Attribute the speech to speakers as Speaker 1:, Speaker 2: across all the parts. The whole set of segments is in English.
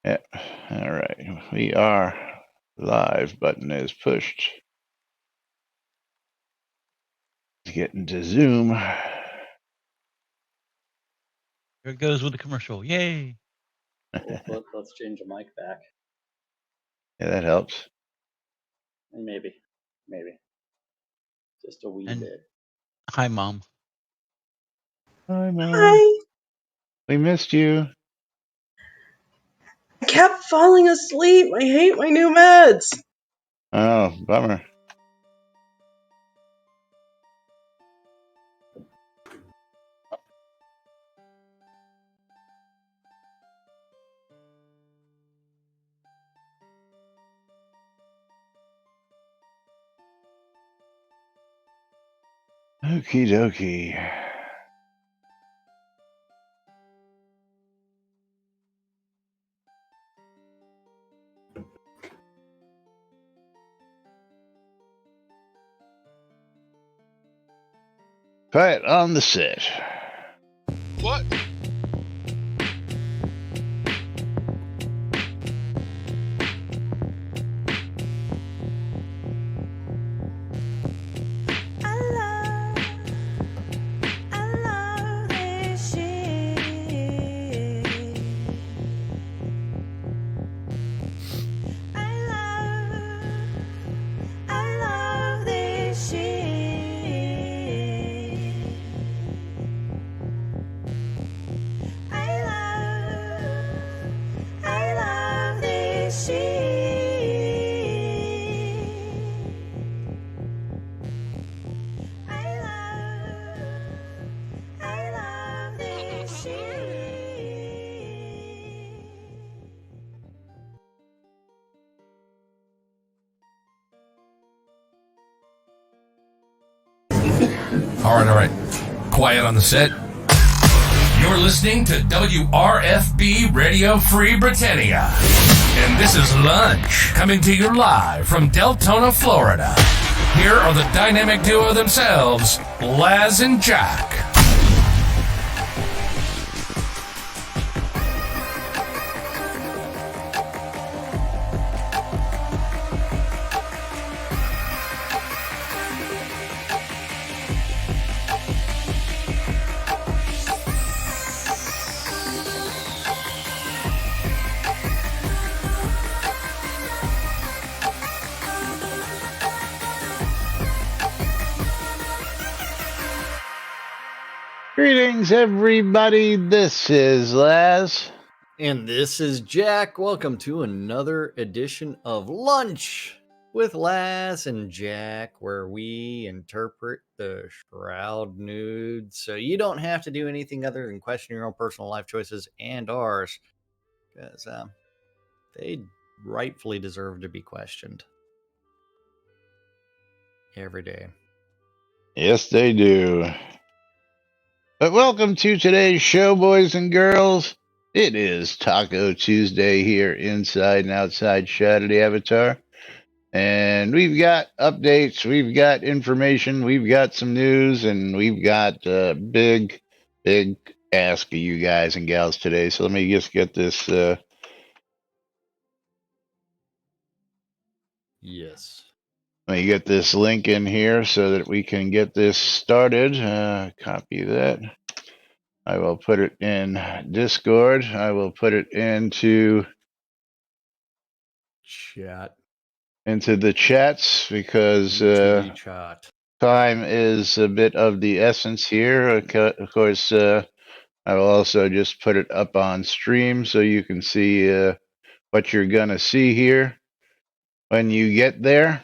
Speaker 1: Yeah. All right. We are live. Button is pushed. Get into Zoom.
Speaker 2: Here it goes with the commercial. Yay!
Speaker 3: Let's change the mic back.
Speaker 1: Yeah, that helps.
Speaker 3: Maybe. Just a wee
Speaker 2: And
Speaker 3: bit.
Speaker 2: hi, Mom.
Speaker 1: Hi, Mom.
Speaker 4: Hi.
Speaker 1: We missed you.
Speaker 4: I kept falling asleep. I hate my new meds.
Speaker 1: Oh, bummer. Okie dokie. Quiet on the set.
Speaker 5: What?
Speaker 6: All right. Quiet on the set. You're listening to WRFB Radio Free Britannia. And this is Lunch, coming to you live from Deltona, Florida. Here are the dynamic duo themselves, Laz and Jack.
Speaker 1: Greetings, everybody. This is Laz.
Speaker 3: And this is Jack. Welcome to another edition of Lunch with Laz and Jack, where we interpret the Shroud nudes so you don't have to do anything other than question your own personal life choices and ours, because they rightfully deserve to be questioned every day.
Speaker 1: Yes, they do. But welcome to today's show, boys and girls. It is Taco Tuesday here inside and outside Shot of the Avatar. And we've got updates, we've got information, we've got some news, and we've got a big ask of you guys and gals today. So let me just get this.
Speaker 3: Yes.
Speaker 1: Let me get this link in here so that we can get this started. Copy that. I will put it in Discord. I will put it into the chats because
Speaker 3: chat.
Speaker 1: time is a bit of the essence here. Of course, I will also just put it up on stream so you can see what you're gonna see here when you get there.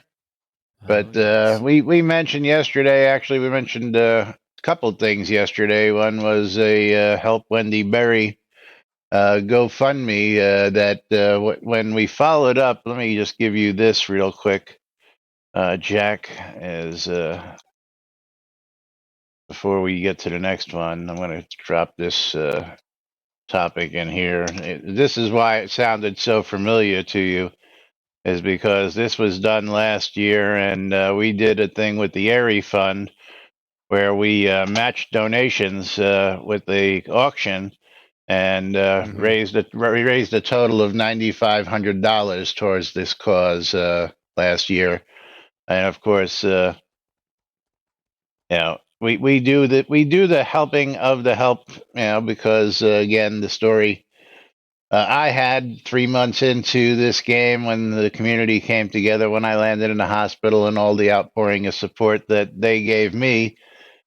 Speaker 1: But
Speaker 3: yes.
Speaker 1: we mentioned yesterday. Actually, we mentioned a couple things yesterday. One was a Help Wendy Berry GoFundMe that when we followed up. Let me just give you this real quick, Jack, as before we get to the next one. I'm going to drop this topic in here. This is why it sounded so familiar to you, is because this was done last year, and we did a thing with the Airy Fund where we matched donations with the auction, and raised a total of $9,500 towards this cause last year. And of course, we do the helping of the help, because again, the story I had 3 months into this game when the community came together, when I landed in the hospital, and all the outpouring of support that they gave me.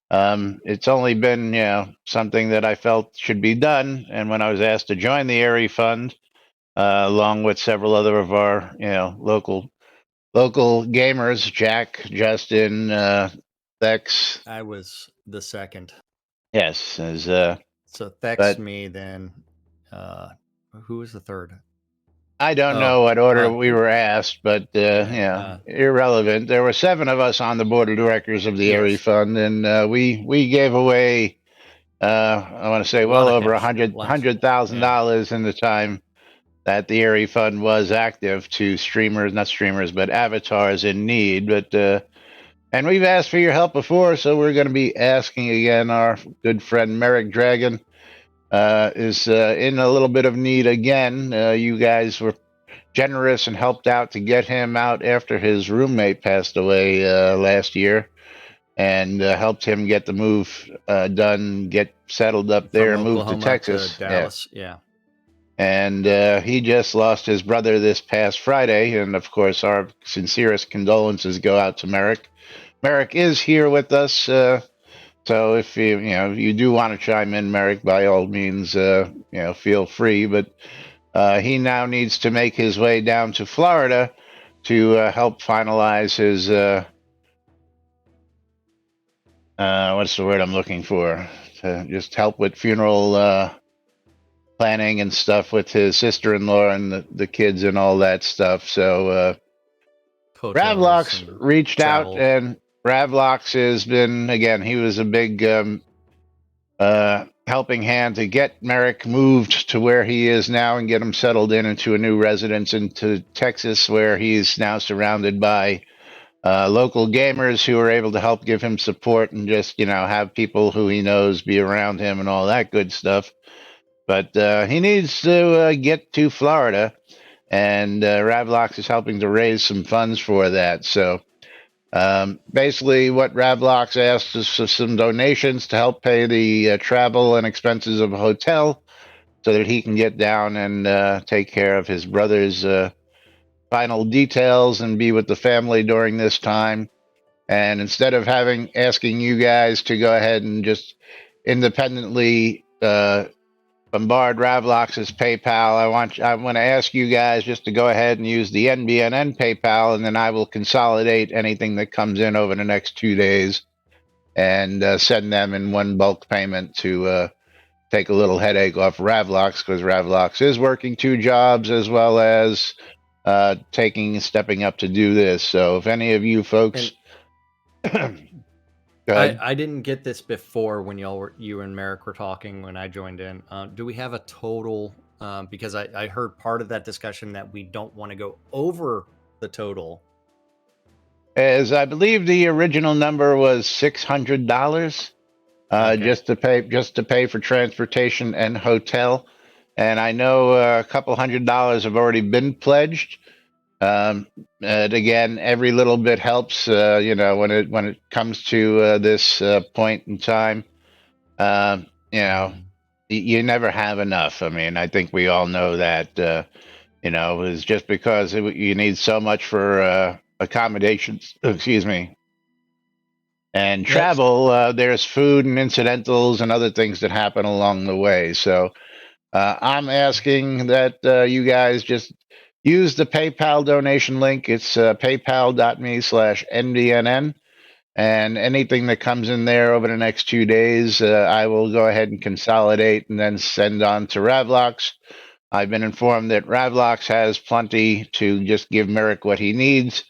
Speaker 1: It's only been, something that I felt should be done. And when I was asked to join the Erie Fund, along with several other of our, local gamers, Jack, Justin, Thex.
Speaker 3: I was the second.
Speaker 1: Yes, as
Speaker 3: So Thex,
Speaker 1: but
Speaker 3: me, then who was the third?
Speaker 1: I don't
Speaker 3: Oh,
Speaker 1: know what order we were asked, but irrelevant. There were 7 of us on the board of directors of the Erie
Speaker 3: yes,
Speaker 1: Fund, and we gave away, I want to say,
Speaker 3: a lot
Speaker 1: well
Speaker 3: of
Speaker 1: over
Speaker 3: cash.
Speaker 1: $100,000 in the time that the Erie Fund was active to streamers, not streamers, but avatars in need. But and we've asked for your help before, so we're going to be asking again. Our good friend Merrick Dragon is in a little bit of need again. You guys were generous and helped out to get him out after his roommate passed away last year, and helped him get the move done, get settled up there,
Speaker 3: From
Speaker 1: moved to
Speaker 3: Oklahoma to
Speaker 1: Texas.
Speaker 3: Dallas. Yeah.
Speaker 1: And he just lost his brother this past Friday, and of course, our sincerest condolences go out to Merrick. Merrick is here with us, so if you do want to chime in, Merrick, by all means, feel free. But he now needs to make his way down to Florida to help finalize his what's the word I'm looking for? To just help with funeral planning and stuff with his sister-in-law and the kids and all that stuff. So Ravlox reached out, and Ravlox has been, again, he was a big helping hand to get Merrick moved to where he is now and get him settled into a new residence into Texas, where he's now surrounded by local gamers who are able to help give him support and just, have people who he knows be around him and all that good stuff. But he needs to get to Florida, and Ravlox is helping to raise some funds for that. So basically, what Ravlox asked is for some donations to help pay the travel and expenses of a hotel, so that he can get down and take care of his brother's final details and be with the family during this time. And instead of asking you guys to go ahead and just independently bombard Ravlox's PayPal, I want to ask you guys just to go ahead and use the NBNN PayPal, and then I will consolidate anything that comes in over the next 2 days and send them in one bulk payment to take a little headache off Ravlox, because Ravlox is working 2 jobs as well as stepping up to do this. So if any of you folks,
Speaker 3: I didn't get this before when you and Merrick were talking when I joined in. Do we have a total? Because I heard part of that discussion that we don't want to go over the total.
Speaker 1: As I believe the original number was $600, just to pay for transportation and hotel. And I know a couple $100 have already been pledged. And again, every little bit helps. When it comes to this point in time, you never have enough. I mean, I think we all know that. It's just because you need so much for accommodations. Excuse me. And travel. There's food and incidentals and other things that happen along the way. So I'm asking that you guys just use the PayPal donation link. It's paypal.me/NBNN. And anything that comes in there over the next 2 days, I will go ahead and consolidate and then send on to Ravlox. I've been informed that Ravlox has plenty to just give Merrick what he needs,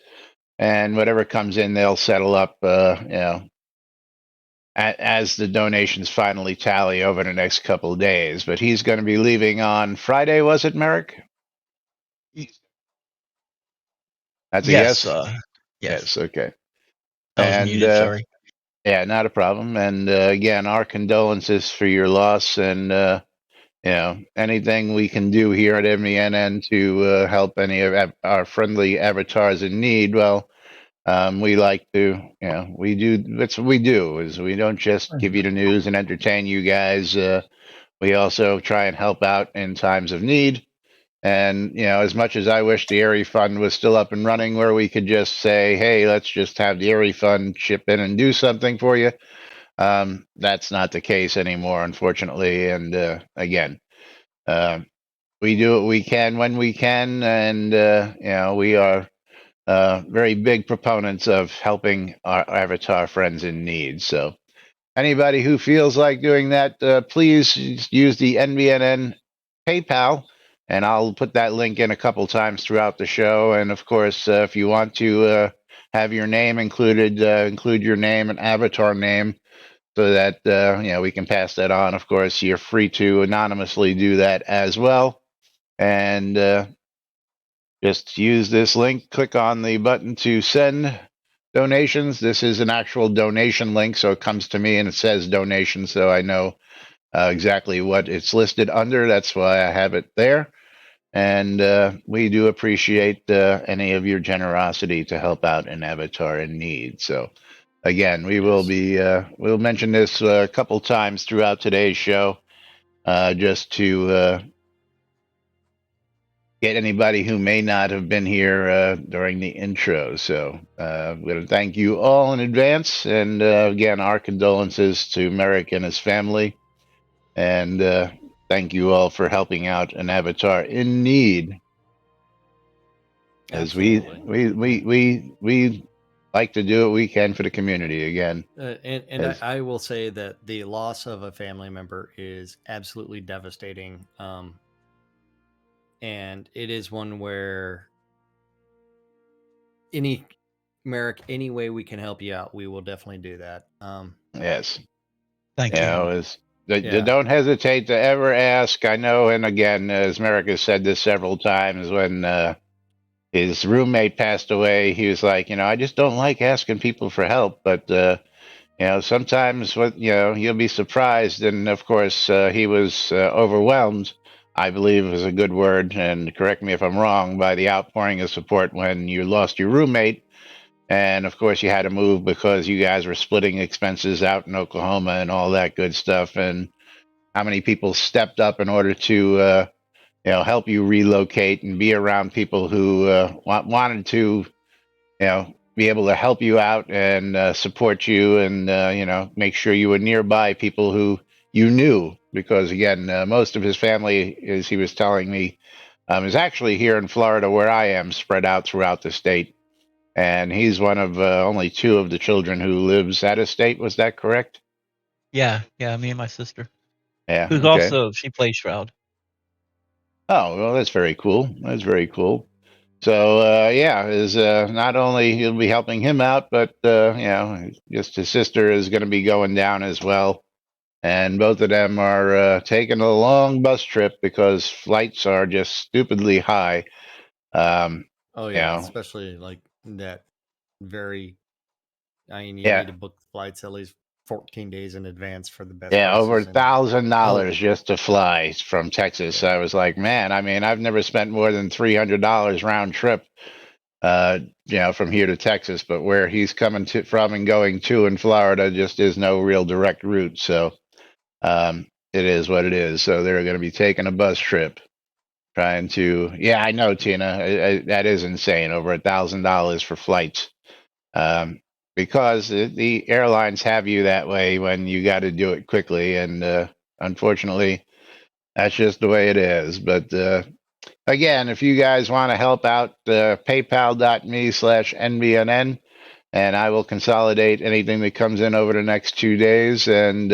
Speaker 1: and whatever comes in, they'll settle up, as the donations finally tally over the next couple of days. But he's going to be leaving on Friday, was it, Merrick? That's a yes? Yes, okay.
Speaker 2: I was muted, sorry.
Speaker 1: Yeah, not a problem. And again, our condolences for your loss. And anything we can do here at NBNN to help any of our friendly avatars in need, well, we like to, we do. That's what we do. Is we don't just give you the news and entertain you guys. We also try and help out in times of need. And as much as I wish the Erie Fund was still up and running, where we could just say, "Hey, let's just have the Erie Fund chip in and do something for you," that's not the case anymore, unfortunately. And again, uh, we do what we can when we can, and we are very big proponents of helping our Avatar friends in need. So anybody who feels like doing that, please use the NBNN PayPal, and I'll put that link in a couple times throughout the show. And of course, if you want to have your name included, include your name and avatar name so that we can pass that on. Of course, you're free to anonymously do that as well. And just use this link, click on the button to send donations. This is an actual donation link, so it comes to me and it says donation, so I know exactly what it's listed under. That's why I have it there. And we do appreciate any of your generosity to help out an avatar in need. So, again, we will be we'll mention this a couple times throughout today's show, just to get anybody who may not have been here during the intro. So I'm going to thank you all in advance. And again, our condolences to Merrick and his family. And thank you all for helping out an avatar in need. As we like to do what we can for the community again.
Speaker 3: I will say that the loss of a family member is absolutely devastating. And it is one where Merrick, any way we can help you out, we will definitely do that.
Speaker 1: Yes.
Speaker 2: Thank you.
Speaker 1: Don't hesitate to ever ask. I know, and again, as Merrick has said this several times, when his roommate passed away, he was like, I just don't like asking people for help, but sometimes you'll be surprised. And of course, he was overwhelmed, I believe is a good word, and correct me if I'm wrong, by the outpouring of support when you lost your roommate. And of course, you had to move because you guys were splitting expenses out in Oklahoma and all that good stuff. And how many people stepped up in order to, help you relocate and be around people who wanted to, be able to help you out and support you, and make sure you were nearby people who you knew, because again, most of his family, as he was telling me, is actually here in Florida where I am, spread out throughout the state. And he's one of only two of the children who lives out of state. Was that correct?
Speaker 2: Yeah, me and my sister.
Speaker 1: Yeah.
Speaker 2: Who's
Speaker 1: Okay.
Speaker 2: also, she plays Shroud.
Speaker 1: Oh, well, that's very cool. That's very cool. So, is not only you'll be helping him out, but just his sister is going to be going down as well. And both of them are taking a long bus trip because flights are just stupidly high.
Speaker 3: Oh yeah, especially like that. You need to book flights at least 14 days in advance for the best.
Speaker 1: Yeah, over $1,000 just to fly from Texas.
Speaker 3: Yeah.
Speaker 1: I was like, man, I mean, I've never spent more than $300 round trip, from here to Texas. But where he's coming from and going to in Florida, just is no real direct route. So it is what it is. So they're going to be taking a bus trip, trying to. Yeah, I know, Tina. That is insane. Over $1,000 for flights. Because the airlines have you that way when you got to do it quickly, and unfortunately, that's just the way it is. But again, if you guys want to help out, paypal.me/NBNN, and I will consolidate anything that comes in over the next 2 days, and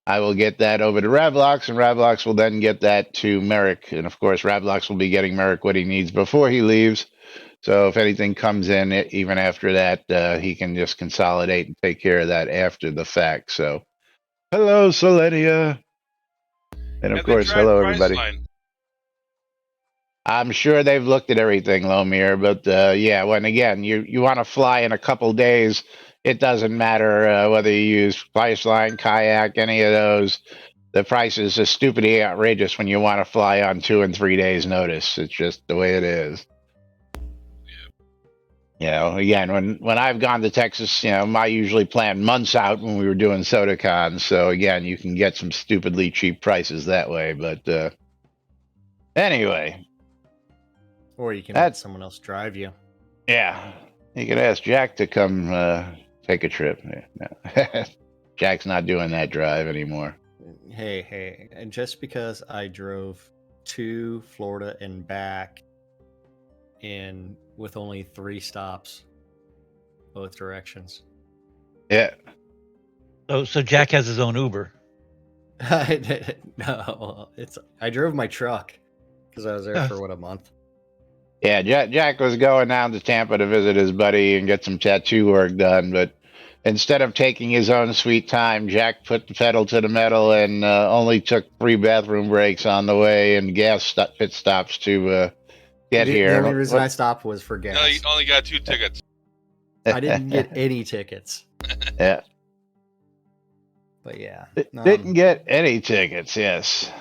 Speaker 1: I will get that over to Ravlox, and Ravlox will then get that to Merrick. And of course, Ravlox will be getting Merrick what he needs before he leaves. So if anything comes in, even after that, he can just consolidate and take care of that after the fact. So, hello, Selenia. And of course, hello, everybody. I'm sure they've looked at everything, Lomir, but when again, you want to fly in a couple days, it doesn't matter whether you use Priceline, Kayak, any of those. the price is just stupidly outrageous when you want to fly on 2 and 3 days notice. It's just the way it is. You know, again, when I've gone to Texas, you know, I usually plan months out when we were doing SodaCon. So again, you can get some stupidly cheap prices that way. But anyway,
Speaker 3: or you can let someone else drive you.
Speaker 1: Yeah, you could ask Jack to come take a trip. No. Jack's not doing that drive anymore.
Speaker 3: Hey, and just because I drove to Florida and back with only 3 stops both directions.
Speaker 1: Yeah.
Speaker 2: So Jack has his own Uber.
Speaker 3: No, I drove my truck because I was there for a month.
Speaker 1: Yeah, Jack was going down to Tampa to visit his buddy and get some tattoo work done, but instead of taking his own sweet time, Jack put the pedal to the metal and only took 3 bathroom breaks on the way and pit stops to get here.
Speaker 3: The only reason I stopped was for gas.
Speaker 5: No, you only got 2 tickets.
Speaker 3: I didn't get any tickets.
Speaker 1: Yeah.
Speaker 3: But yeah.
Speaker 1: Didn't get any tickets, yes.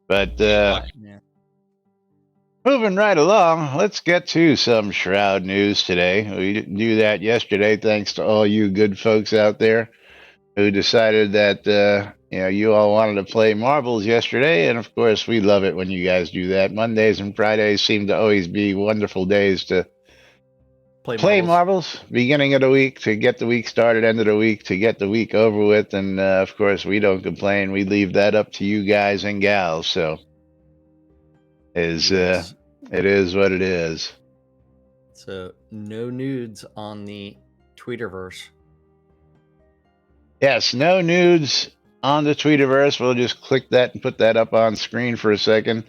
Speaker 1: But
Speaker 3: yeah.
Speaker 1: Moving right along, let's get to some Shroud news today. We didn't do that yesterday, thanks to all you good folks out there who decided that you all wanted to play marbles yesterday, and of course we love it when you guys do that. Mondays and Fridays seem to always be wonderful days to play marbles. Beginning of the week to get the week started, end of the week to get the week over with, and of course we don't complain. We leave that up to you guys and gals. So. It is what it is.
Speaker 3: So no nudes on the Tweeterverse.
Speaker 1: Yes, no nudes on the Tweeterverse. We'll just click that and put that up on screen for a second.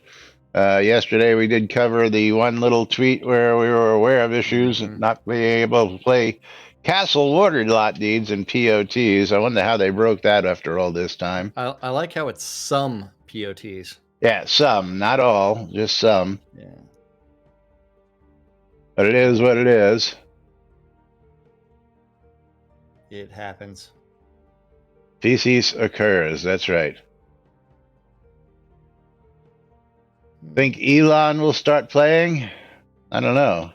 Speaker 1: Yesterday we did cover the one little tweet where we were aware of issues not being able to play castle water lot deeds and POTs. I wonder how they broke that after all this time.
Speaker 3: I like how it's some POTs.
Speaker 1: Yeah, some, not all, just some.
Speaker 3: Yeah.
Speaker 1: But it is what it is.
Speaker 3: It happens.
Speaker 1: Feces occurs, that's right. Think Elon will start playing? I don't know.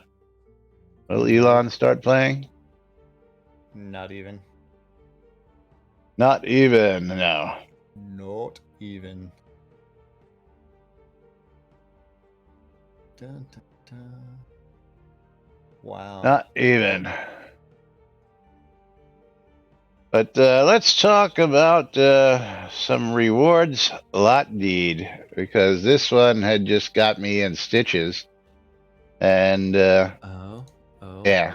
Speaker 1: Will Elon start playing?
Speaker 3: Not even.
Speaker 1: Not even, no.
Speaker 3: Not even. Dun, dun, dun. Wow.
Speaker 1: Not even. But let's talk about some rewards lot deed, because this one had just got me in stitches. And yeah.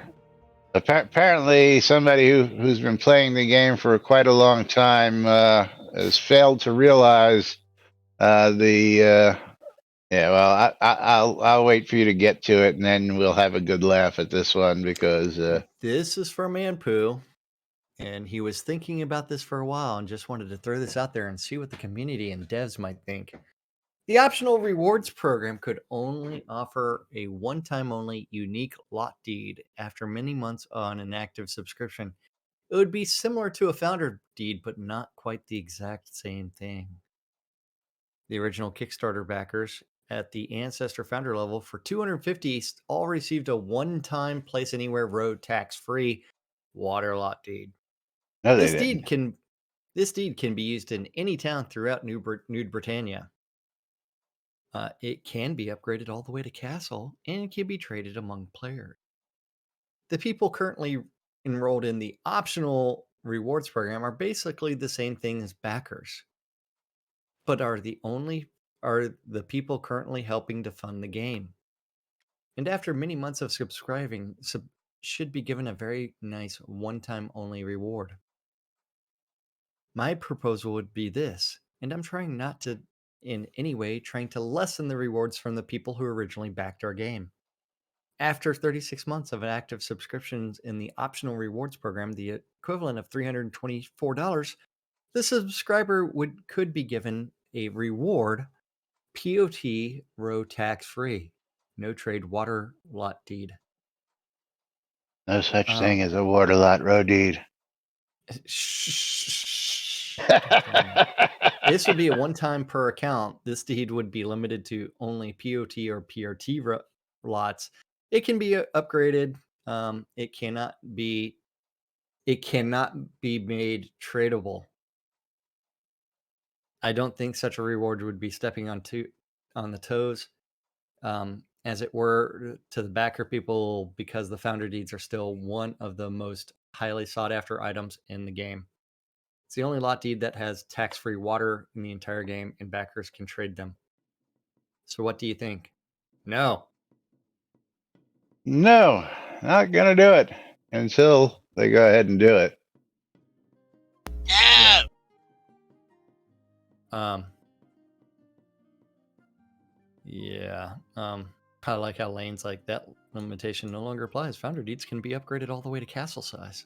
Speaker 1: Apparently somebody who's been playing the game for quite a long time has failed to realize yeah, well, I'll wait for you to get to it, and then we'll have a good laugh at this one, because
Speaker 3: this is from Manpoo, and he was thinking about this for a while and just wanted to throw this out there and see what the community and devs might think. The optional rewards program could only offer a one-time only unique lot deed after many months on an active subscription. It would be similar to a founder deed, but not quite the exact same thing. The original Kickstarter backers at the Ancestor founder level for 250 all received a one-time place anywhere road tax-free water lot deed.
Speaker 1: No,
Speaker 3: this deed can be used in any town throughout New Britannia. It can be upgraded all the way to castle, and it can be traded among players. The people currently enrolled in the optional rewards program are basically the same thing as backers, but are the people currently helping to fund the game. And after many months of subscribing, should be given a very nice one-time only reward. My proposal would be this, and I'm trying not to in any way trying to lessen the rewards from the people who originally backed our game. After 36 months of active subscriptions in the optional rewards program, the equivalent of $324, the subscriber could be given a reward POT row tax-free, no trade water lot deed.
Speaker 1: No such thing as a water lot row deed.
Speaker 3: This would be a one-time per account. This deed would be limited to only POT or PRT lots. It can be upgraded. It cannot be made tradable. I don't think such a reward would be stepping on the toes, as it were, to the backer people, because the founder deeds are still one of the most highly sought after items in the game. It's the only lot deed that has tax-free water in the entire game, and backers can trade them. So what do you think? No.
Speaker 1: No, not gonna do it until they go ahead and do it.
Speaker 5: Yeah.
Speaker 3: Yeah. I like how Lane's like, that limitation no longer applies. Founder deeds can be upgraded all the way to castle size.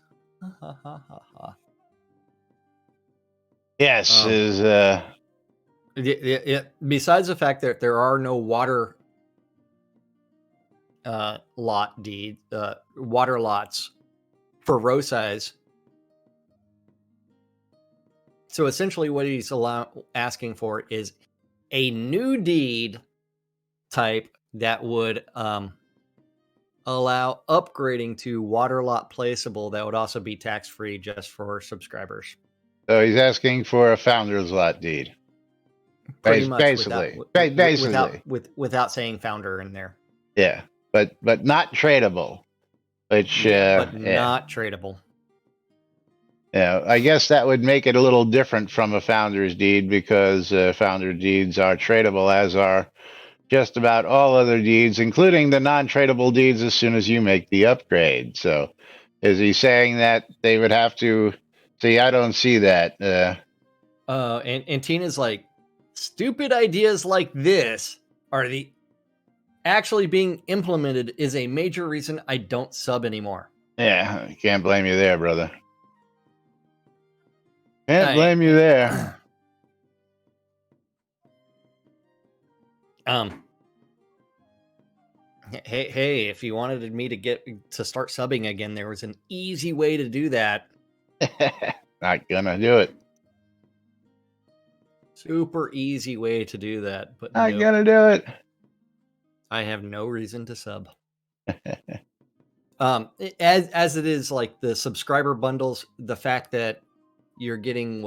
Speaker 1: Yes,
Speaker 3: Yeah. Besides the fact that there are no water lot deed, water lots for row size. So essentially, what he's asking for is a new deed type that would allow upgrading to water lot placeable. That would also be tax free just for subscribers.
Speaker 1: so he's asking for a founder's lot deed.
Speaker 3: Pretty much,
Speaker 1: basically,
Speaker 3: without saying founder in there.
Speaker 1: Yeah, but not tradable. Which
Speaker 3: not tradable.
Speaker 1: Yeah, I guess that would make it a little different from a founder's deed, because founder deeds are tradable, as are just about all other deeds, including the non-tradable deeds, as soon as you make the upgrade. So is he saying that they would have to see? I don't see that.
Speaker 3: And Tina's like, stupid ideas like this are the actually being implemented is a major reason I don't sub anymore.
Speaker 1: Yeah, I can't blame you there, brother. Can't blame you there.
Speaker 3: Hey, if you wanted me to start subbing again, there was an easy way to do that.
Speaker 1: Not gonna do it.
Speaker 3: Super easy way to do that, but
Speaker 1: not gonna do it.
Speaker 3: I have no reason to sub. As it is, like the subscriber bundles, the fact that you're getting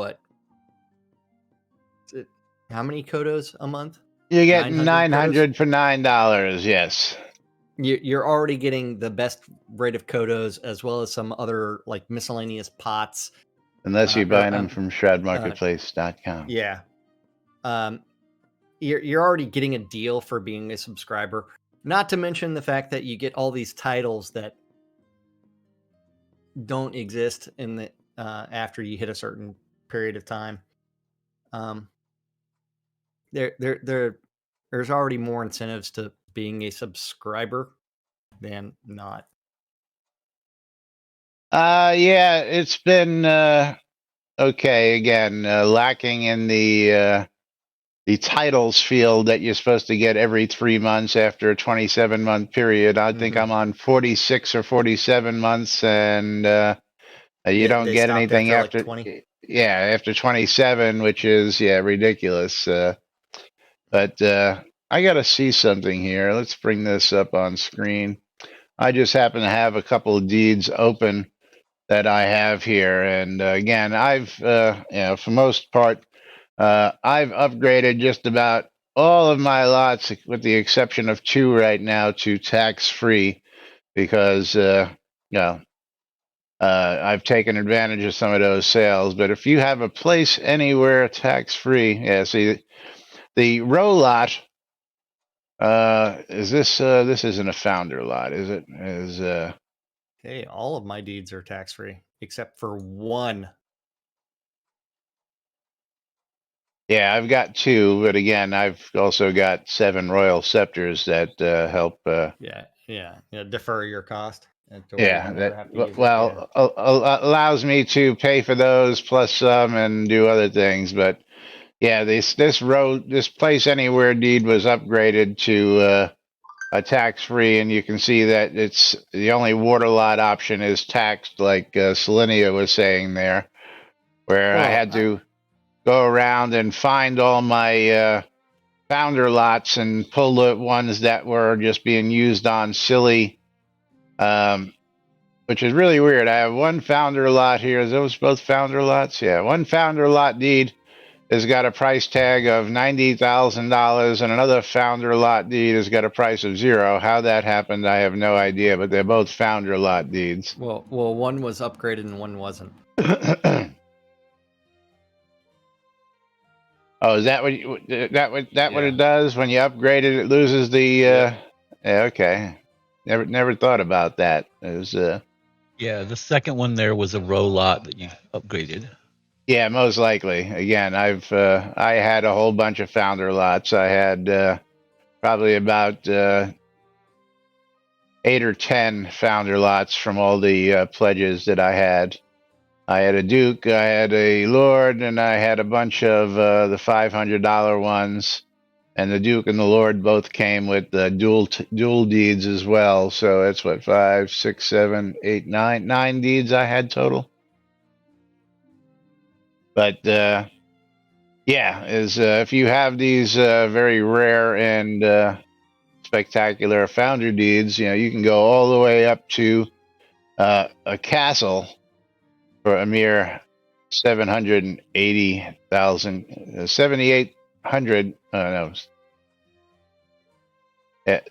Speaker 3: how many kodos a month?
Speaker 1: You get 900 for $9. Yes.
Speaker 3: You're already getting the best rate of kodos, as well as some other like miscellaneous pots.
Speaker 1: Unless you buy them from shroudmarketplace.com.
Speaker 3: Yeah. You're already getting a deal for being a subscriber. Not to mention the fact that you get all these titles that don't exist in the after you hit a certain period of time. There's already more incentives to being a subscriber than not.
Speaker 1: Yeah, it's been okay. Again, lacking in the titles field that you're supposed to get every 3 months after a 27-month period. I think I'm on 46 or 47 months, and you don't get anything after like 20. Yeah, after 27, which is ridiculous. But I got to see something here. Let's bring this up on screen. I just happen to have a couple of deeds open that I have here, and again, I've for most part, I've upgraded just about all of my lots, with the exception of 2 right now, to tax-free, because I've taken advantage of some of those sales. But if you have a place anywhere tax-free, see, the row lot, is this isn't a founder lot, is it?
Speaker 3: Hey, all of my deeds are tax-free except for one.
Speaker 1: Yeah, I've got 2, but again, I've also got 7 royal scepters that help.
Speaker 3: Defer your cost.
Speaker 1: Allows me to pay for those plus some and do other things. But yeah, this place anywhere deed was upgraded to a tax-free, and you can see that it's the only water lot option is taxed, like Selenia was saying there, where I had to go around and find all my founder lots and pull the ones that were just being used on silly, which is really weird. I have one founder lot here. Is those both founder lots? Yeah, one founder lot deed has got a price tag of $90,000, and another founder lot deed has got a price of 0. How that happened, I have no idea. But they're both founder lot deeds.
Speaker 3: Well, one was upgraded and one wasn't.
Speaker 1: Oh, is that what what it does when you upgrade it? It loses the. Yeah, okay. Never thought about that. It was,
Speaker 2: Yeah, the second one there was a row lot that you upgraded.
Speaker 1: yeah, most likely. Again, I had a whole bunch of founder lots. I had probably about 8 or 10 founder lots from all the pledges that I had. I had a Duke, I had a Lord, and I had a bunch of the $500 ones. And the Duke and the Lord both came with dual deeds as well. So that's what, 5, 6, 7, 8, 9 deeds I had total. But yeah, if you have these very rare and spectacular founder deeds, you can go all the way up to a castle for a mere 780,000, 7,800. No,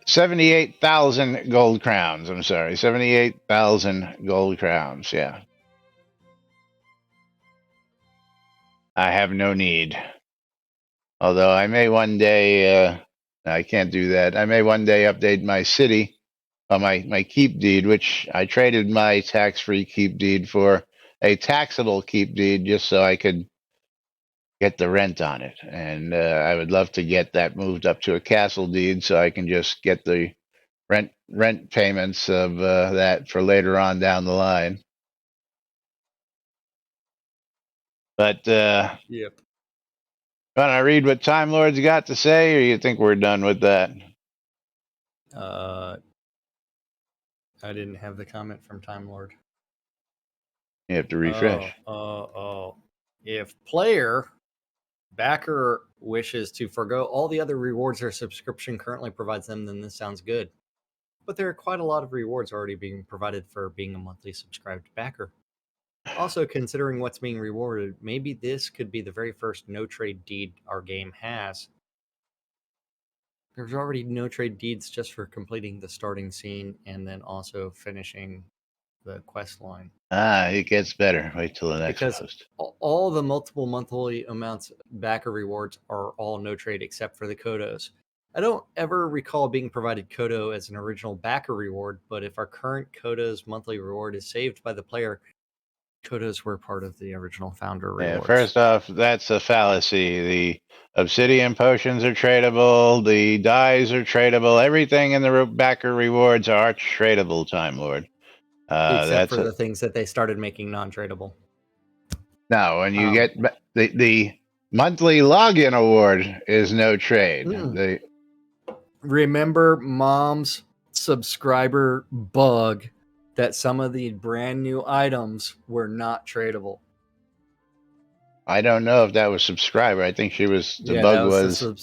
Speaker 1: 78,000 gold crowns. I'm sorry, 78,000 gold crowns. Yeah, I have no need. Although I may one day. I can't do that. I may one day update my city, my keep deed, which I traded my tax-free keep deed for a taxable keep deed just so I could get the rent on it. And I would love to get that moved up to a castle deed so I can just get the rent payments of that for later on down the line. But
Speaker 3: Yep.
Speaker 1: want to read what Time Lord's got to say, or you think we're done with that?
Speaker 3: I didn't have the comment from Time Lord.
Speaker 1: You have to refresh.
Speaker 3: If player backer wishes to forgo all the other rewards their subscription currently provides them, then this sounds good. But there are quite a lot of rewards already being provided for being a monthly subscribed backer. Also, considering what's being rewarded, maybe this could be the very first no trade deed our game has. There's already no trade deeds just for completing the starting scene and then also finishing the quest line.
Speaker 1: It gets better. Wait till the next
Speaker 3: Because
Speaker 1: post.
Speaker 3: all the multiple monthly amounts backer rewards are all no trade except for the Kodos. I don't ever recall being provided Kodo as an original backer reward, but if our current Kodos monthly reward is saved by the player, Kodos were part of the original founder rewards.
Speaker 1: Yeah, first off, that's a fallacy. The obsidian potions are tradable. The dyes are tradable. Everything in the backer rewards are tradable, Time Lord.
Speaker 3: Except for the things that they started making non-tradable.
Speaker 1: No, when you get the monthly login award is no trade.
Speaker 3: Remember Mom's subscriber bug that some of the brand new items were not tradable.
Speaker 1: I don't know if that was subscriber. I think she was. The bug was
Speaker 3: the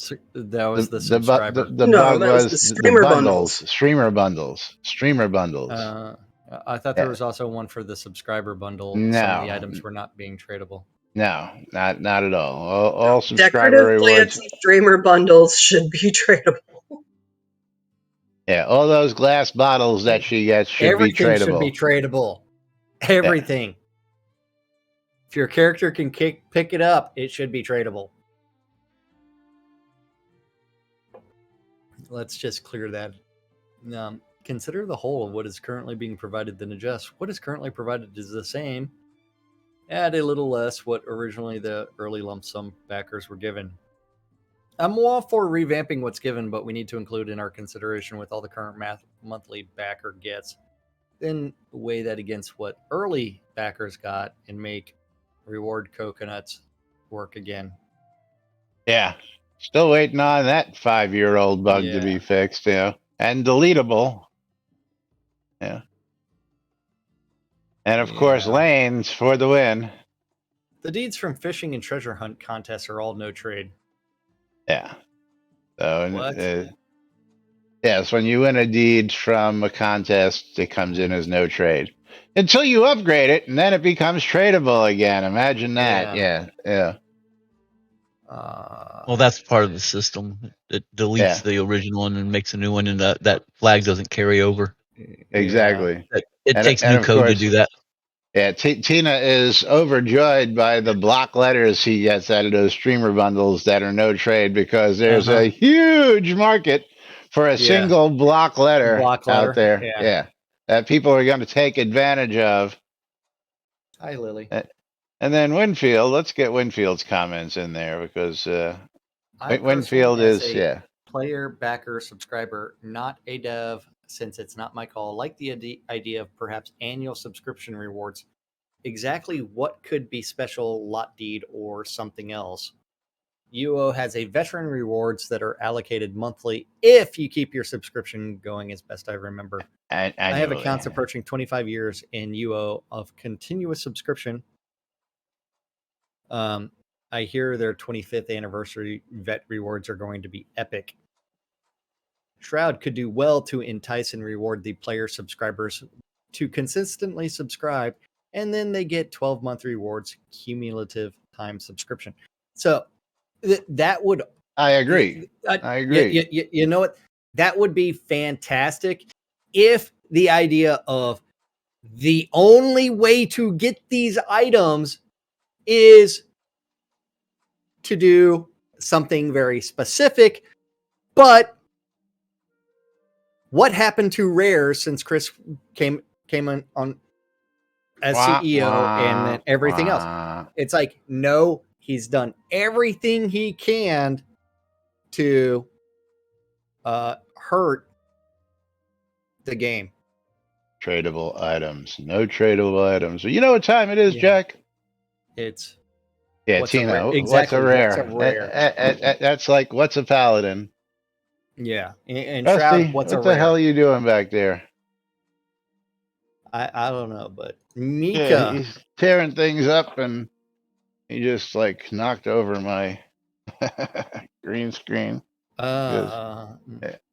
Speaker 3: subscriber.
Speaker 1: The bug was the streamer bundles. Streamer bundles. Streamer bundles.
Speaker 3: I thought there was also one for the subscriber bundle.
Speaker 1: No.
Speaker 3: Some of the items were not being tradable.
Speaker 1: No, not at all. All subscriber
Speaker 4: decorative
Speaker 1: rewards.
Speaker 4: plants streamer bundles should be tradable.
Speaker 1: Yeah, all those glass bottles that she gets should be tradable.
Speaker 3: Everything should be tradable. Everything. Yeah. If your character can pick it up, it should be tradable. Let's just clear that. Consider the whole of what is currently being provided, then adjust. What is currently provided is the same. Add a little less what originally the early lump sum backers were given. I'm all for revamping what's given, but we need to include in our consideration with all the current monthly backer gets. Then weigh that against what early backers got and make reward coconuts work again.
Speaker 1: Yeah. Still waiting on that 5-year-old bug to be fixed, and deletable. Yeah. And of course, lanes for the win.
Speaker 3: The deeds from fishing and treasure hunt contests are all no trade.
Speaker 1: Yeah. So,
Speaker 3: What?
Speaker 1: yes, when you win a deed from a contest, it comes in as no trade until you upgrade it, and then it becomes tradable again. Imagine that. Yeah.
Speaker 2: Well, that's part of the system. It deletes
Speaker 1: Yeah.
Speaker 2: the original one and makes a new one, and that flag doesn't carry over.
Speaker 1: Exactly.
Speaker 2: It takes
Speaker 1: And
Speaker 2: new
Speaker 1: of
Speaker 2: code to
Speaker 1: course,
Speaker 2: do that.
Speaker 1: yeah, Tina is overjoyed by the block letters he gets out of those streamer bundles that are no trade because there's a huge market for a single block letter out there. Yeah. That people are going to take advantage of.
Speaker 3: Hi, Lily.
Speaker 1: And then Winfield, let's get Winfield's comments in there because
Speaker 3: I
Speaker 1: Winfield
Speaker 3: personally, as
Speaker 1: is,
Speaker 3: a player, backer, subscriber, not a dev, since it's not my call, like the idea of perhaps annual subscription rewards. Exactly what could be special lot deed or something else. UO has a veteran rewards that are allocated monthly if you keep your subscription going, as best I remember. I have accounts approaching 25 years in UO of continuous subscription. I hear their 25th anniversary vet rewards are going to be epic. Shroud could do well to entice and reward the player subscribers to consistently subscribe, and then they get 12-month rewards, cumulative time subscription. So that would.
Speaker 1: I agree. I agree.
Speaker 3: You know what? That would be fantastic if the idea of the only way to get these items is to do something very specific. But what happened to Rare since Chris came on as CEO and then everything else? It's like, no, he's done everything he can to hurt the game.
Speaker 1: Tradable items. No tradable items. You know what time it is, Jack?
Speaker 3: It's
Speaker 1: Tina.
Speaker 3: Exactly.
Speaker 1: What's a rare?
Speaker 3: What's a rare?
Speaker 1: That's like what's a paladin?
Speaker 3: Yeah. And
Speaker 1: Rusty,
Speaker 3: Shroud, what's a rare?
Speaker 1: what the hell are you doing back there?
Speaker 3: I don't know, but Mika.
Speaker 1: Yeah, he's tearing things up and he just like knocked over my green screen.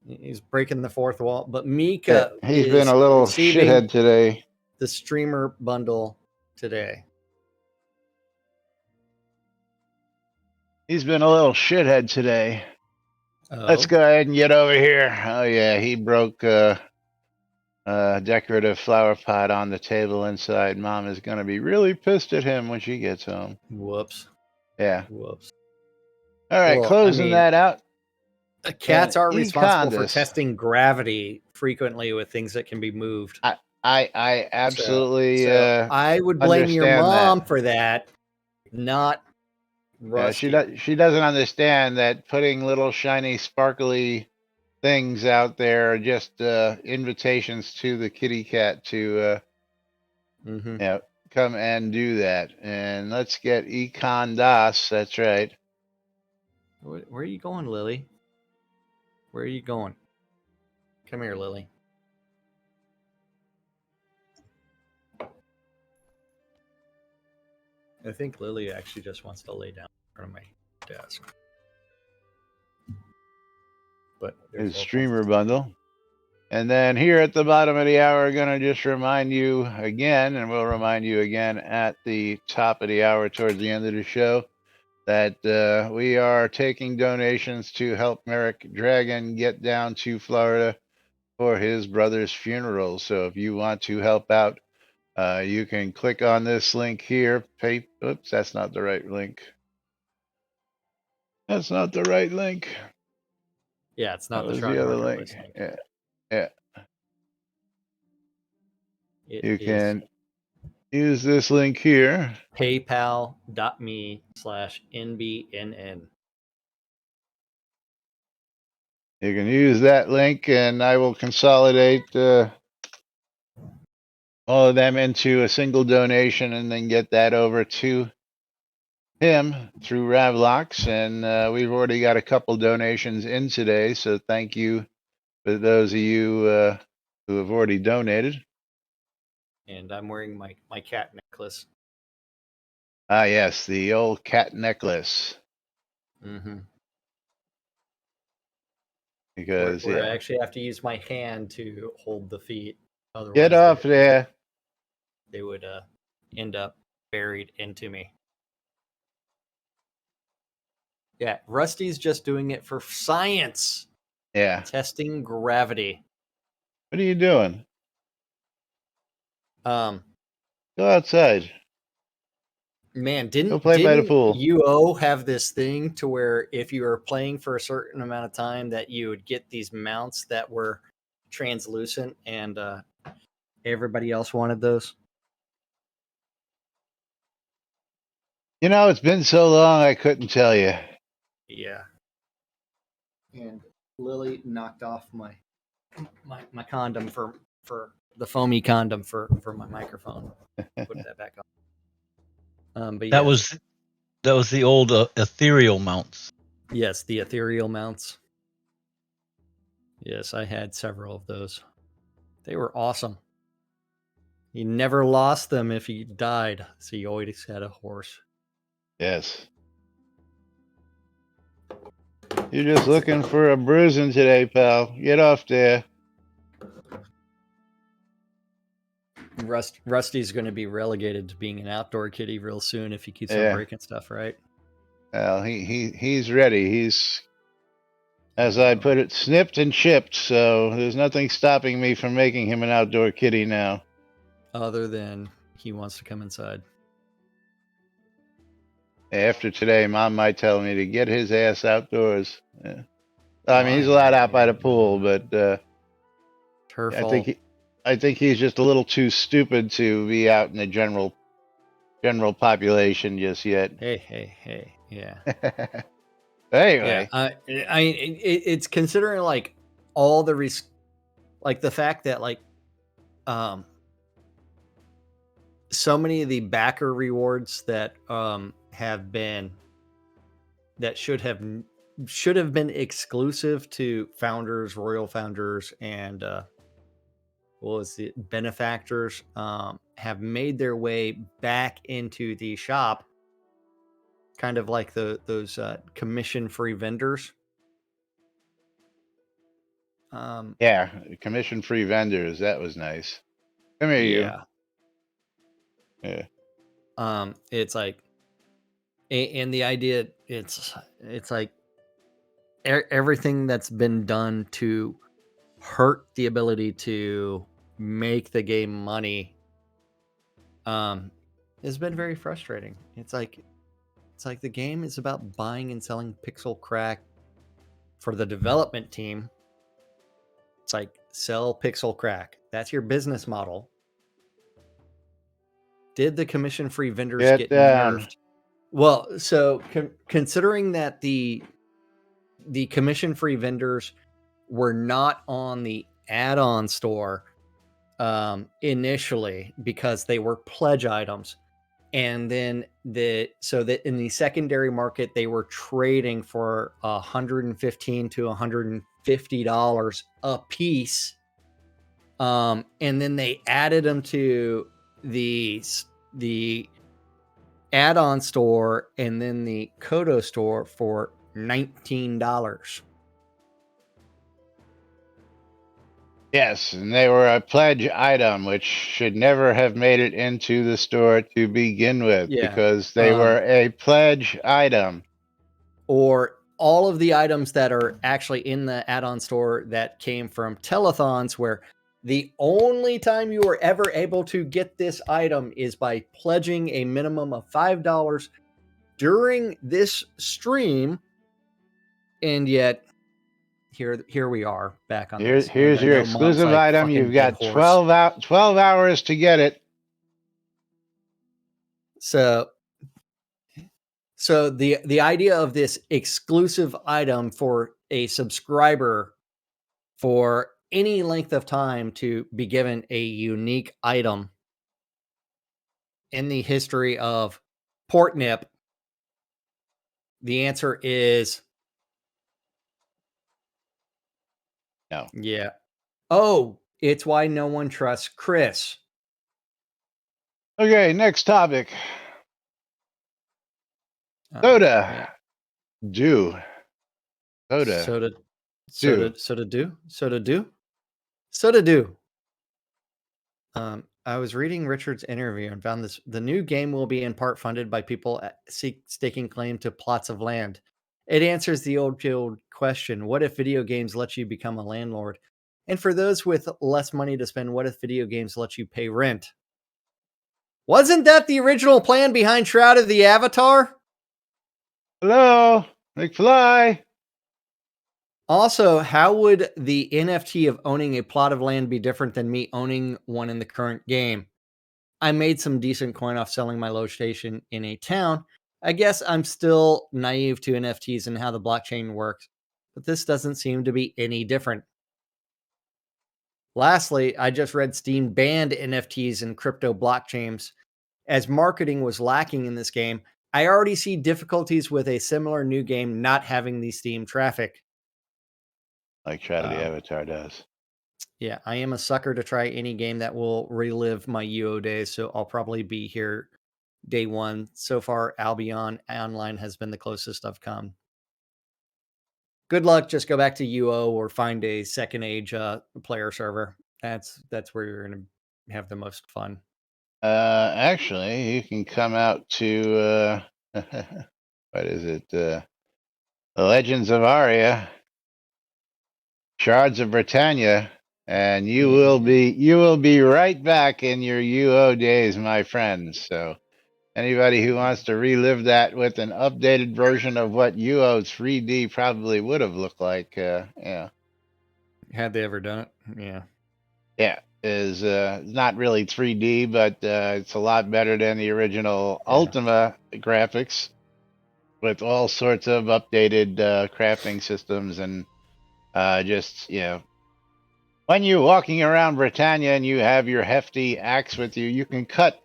Speaker 3: He's breaking the fourth wall, but Mika
Speaker 1: he's been a little shithead today.
Speaker 3: The streamer bundle today.
Speaker 1: He's been a little shithead today. Let's go ahead and get over here. Oh yeah, he broke a decorative flower pot on the table inside. Mom is going to be really pissed at him when she gets home.
Speaker 3: Whoops.
Speaker 1: Yeah.
Speaker 3: Whoops.
Speaker 1: All right, closing that out.
Speaker 3: Cats are responsible for testing gravity frequently with things that can be moved.
Speaker 1: I absolutely.
Speaker 3: So I would blame your mom for that, not Rusty.
Speaker 1: She doesn't understand that putting little shiny, sparkly things out there are just invitations to the kitty cat to come and do that. And let's get Econ Das. That's right.
Speaker 3: Where are you going, Lily? Where are you going? Come here, Lily. I think Lily actually just wants to lay down in front of my desk. But
Speaker 1: his streamer bundle. And then here at the bottom of the hour, we're going to just remind you again, and we'll remind you again at the top of the hour towards the end of the show, that we are taking donations to help Merrick Dragon get down to Florida for his brother's funeral. So if you want to help out, you can click on this link here. Oops, that's not the right link. That's not the right link.
Speaker 3: Yeah, it's not the other link.
Speaker 1: Yeah. You can use this link here.
Speaker 3: PayPal.me/NBNN.
Speaker 1: You can use that link, and I will consolidate all of them into a single donation and then get that over to him through Ravlox. And we've already got a couple donations in today, so thank you for those of you who have already donated.
Speaker 3: And I'm wearing my cat necklace.
Speaker 1: Ah, yes, the old cat necklace.
Speaker 3: Mm-hmm.
Speaker 1: Because,
Speaker 3: Where I
Speaker 1: yeah.
Speaker 3: actually have to use my hand to hold the feet.
Speaker 1: Get
Speaker 3: Otherwise,
Speaker 1: off there.
Speaker 3: they would end up buried into me. Yeah, Rusty's just doing it for science,
Speaker 1: Yeah.
Speaker 3: testing gravity.
Speaker 1: What are you doing?
Speaker 3: Um,
Speaker 1: Go outside.
Speaker 3: man,
Speaker 1: Go
Speaker 3: didn't
Speaker 1: play by the
Speaker 3: didn't
Speaker 1: pool.
Speaker 3: UO have this thing to where if you were playing for a certain amount of time that you would get these mounts that were translucent, and everybody else wanted those?
Speaker 1: You know, it's been so long I couldn't tell you.
Speaker 3: Yeah. And Lily knocked off my condom for the foamy condom for my microphone. Put that back on. But
Speaker 2: That
Speaker 3: yeah,
Speaker 2: was the old ethereal mounts.
Speaker 3: yes, the ethereal mounts. Yes, I had several of those. They were awesome. You never lost them if you died, so you always had a horse.
Speaker 1: Yes. You're just looking for a bruising today, pal. Get off there.
Speaker 3: Rusty's going to be relegated to being an outdoor kitty real soon if he keeps on
Speaker 1: Yeah.
Speaker 3: breaking stuff, right?
Speaker 1: Well, he's ready. He's, as I put it, snipped and chipped, so there's nothing stopping me from making him an outdoor kitty now.
Speaker 3: Other than he wants to come inside.
Speaker 1: After today, Mom might tell me to get his ass outdoors. Yeah. I mean, he's allowed out by the pool, but
Speaker 3: Her
Speaker 1: I
Speaker 3: fault.
Speaker 1: think he's just a little too stupid to be out in the general population just yet.
Speaker 3: Hey, yeah.
Speaker 1: Anyway,
Speaker 3: Yeah, it's considering like all the like the fact that like so many of the backer rewards that have been that should have been exclusive to founders, royal founders, and what was it, benefactors, have made their way back into the shop, kind of like those commission-free vendors.
Speaker 1: yeah, commission-free vendors. That was nice. Come here,
Speaker 3: Yeah.
Speaker 1: you. Yeah.
Speaker 3: It's like, and the idea, it's like everything that's been done to hurt the ability to make the game money has been very frustrating. It's like the game is about buying and selling pixel crack for the development team. It's like sell pixel crack. That's your business model. Did the commission free vendors get nerfed? Well, so considering that the commission free vendors were not on the add-on store initially because they were pledge items, and then so that in the secondary market they were trading for $115 to $150 a piece, and then they added them to the add-on store and then the Kodo store for $19.
Speaker 1: Yes, and they were a pledge item, which should never have made it into the store to begin with, because they were a pledge item.
Speaker 3: Or all of the items that are actually in the add-on store that came from telethons, where the only time you were ever able to get this item is by pledging a minimum of $5 during this stream, and yet here we are back on this.
Speaker 1: Here's your exclusive item. You've got 12 hours to get it.
Speaker 3: So the idea of this exclusive item for a subscriber for any length of time to be given a unique item in the history of Portnip, the answer is
Speaker 1: no.
Speaker 3: Yeah. Oh, it's why no one trusts Chris.
Speaker 1: Okay, next topic. Soda.
Speaker 3: Yeah.
Speaker 1: Do. Soda.
Speaker 3: Soda,
Speaker 1: Do.
Speaker 3: soda do. I was reading Richard's interview and found this: the new game will be in part funded by people staking claim to plots of land. It answers the old question: what if video games let you become a landlord? And for those with less money to spend, what if video games let you pay rent? Wasn't that the original plan behind Shroud of the Avatar?
Speaker 1: Hello, McFly.
Speaker 3: Also, how would the NFT of owning a plot of land be different than me owning one in the current game? I made some decent coin off selling my location in a town. I guess I'm still naive to NFTs and how the blockchain works, but this doesn't seem to be any different. Lastly, I just read Steam banned NFTs and crypto blockchains as marketing was lacking in this game. I already see difficulties with a similar new game not having the Steam traffic.
Speaker 1: Like Shroud of the Avatar does.
Speaker 3: Yeah, I am a sucker to try any game that will relive my UO days, so I'll probably be here day one. So far, Albion Online has been the closest I've come. Good luck. Just go back to UO or find a second age player server. That's where you're going to have the most fun.
Speaker 1: Actually, you can come out to what is it? The Legends of Aria, Shards of Britannia, and you will be right back in your UO days, my friends. So anybody who wants to relive that with an updated version of what UO 3D probably would have looked like, yeah.
Speaker 3: Had they ever done it? Yeah.
Speaker 1: Yeah, is not really 3D, but it's a lot better than the original
Speaker 3: Yeah.
Speaker 1: Ultima graphics, with all sorts of updated crafting systems and just when you're walking around Britannia and you have your hefty axe with you, you can cut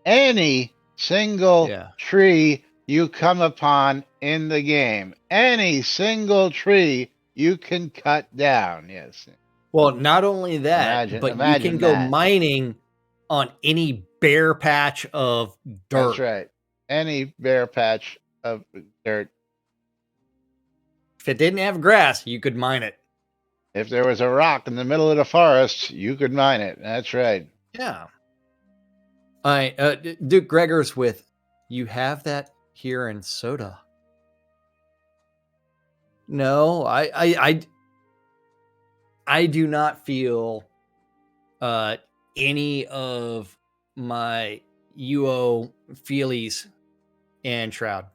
Speaker 1: any single tree you come upon in the game. Any single tree you can cut down. Yes.
Speaker 3: Well, not only that, but you can go mining on any bare patch of dirt.
Speaker 1: That's right. Any bare patch of dirt.
Speaker 3: If it didn't have grass, you could mine it.
Speaker 1: If there was a rock in the middle of the forest, you could mine it. That's right.
Speaker 3: Yeah. Duke Gregor's with, you have that here in Soda. No, I do not feel any of my UO feelies in Shroud.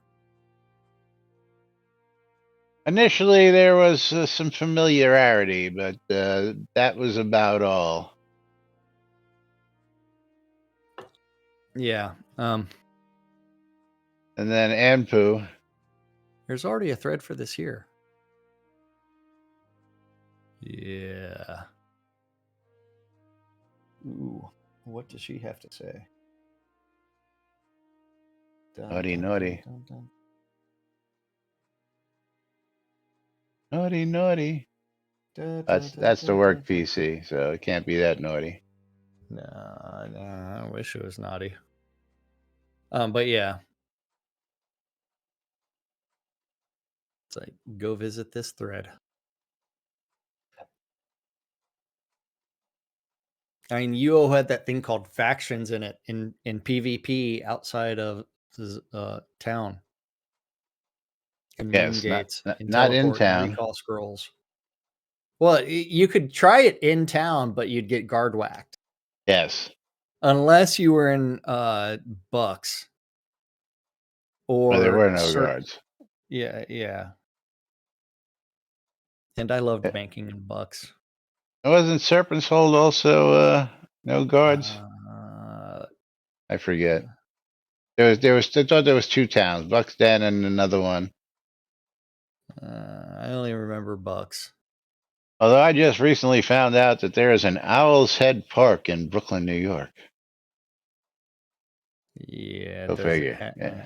Speaker 1: Initially, there was some familiarity, but that was about all.
Speaker 3: Yeah.
Speaker 1: And then Anpu.
Speaker 3: There's already a thread for this here. Yeah. Ooh, what does she have to say?
Speaker 1: Naughty, naughty. Naughty, naughty. That's the work PC, so it can't be that naughty.
Speaker 3: No, I wish it was naughty. But yeah. It's like, go visit this thread. I mean, UO had that thing called factions in it in PvP outside of the town. In moon gates, in
Speaker 1: not in
Speaker 3: teleport,
Speaker 1: town.
Speaker 3: recall scrolls. Well, you could try it in town, but you'd get guard whacked.
Speaker 1: Yes.
Speaker 3: Unless you were in Bucks. Or
Speaker 1: there were no guards.
Speaker 3: Yeah. And I loved banking in Bucks.
Speaker 1: Wasn't Serpent's Hold also no guards? I forget. I thought there was two towns, Buck's Den and another one.
Speaker 3: I only remember Bucks.
Speaker 1: Although I just recently found out that there is an Owl's Head Park in Brooklyn, New York.
Speaker 3: Yeah.
Speaker 1: Go figure. Yeah.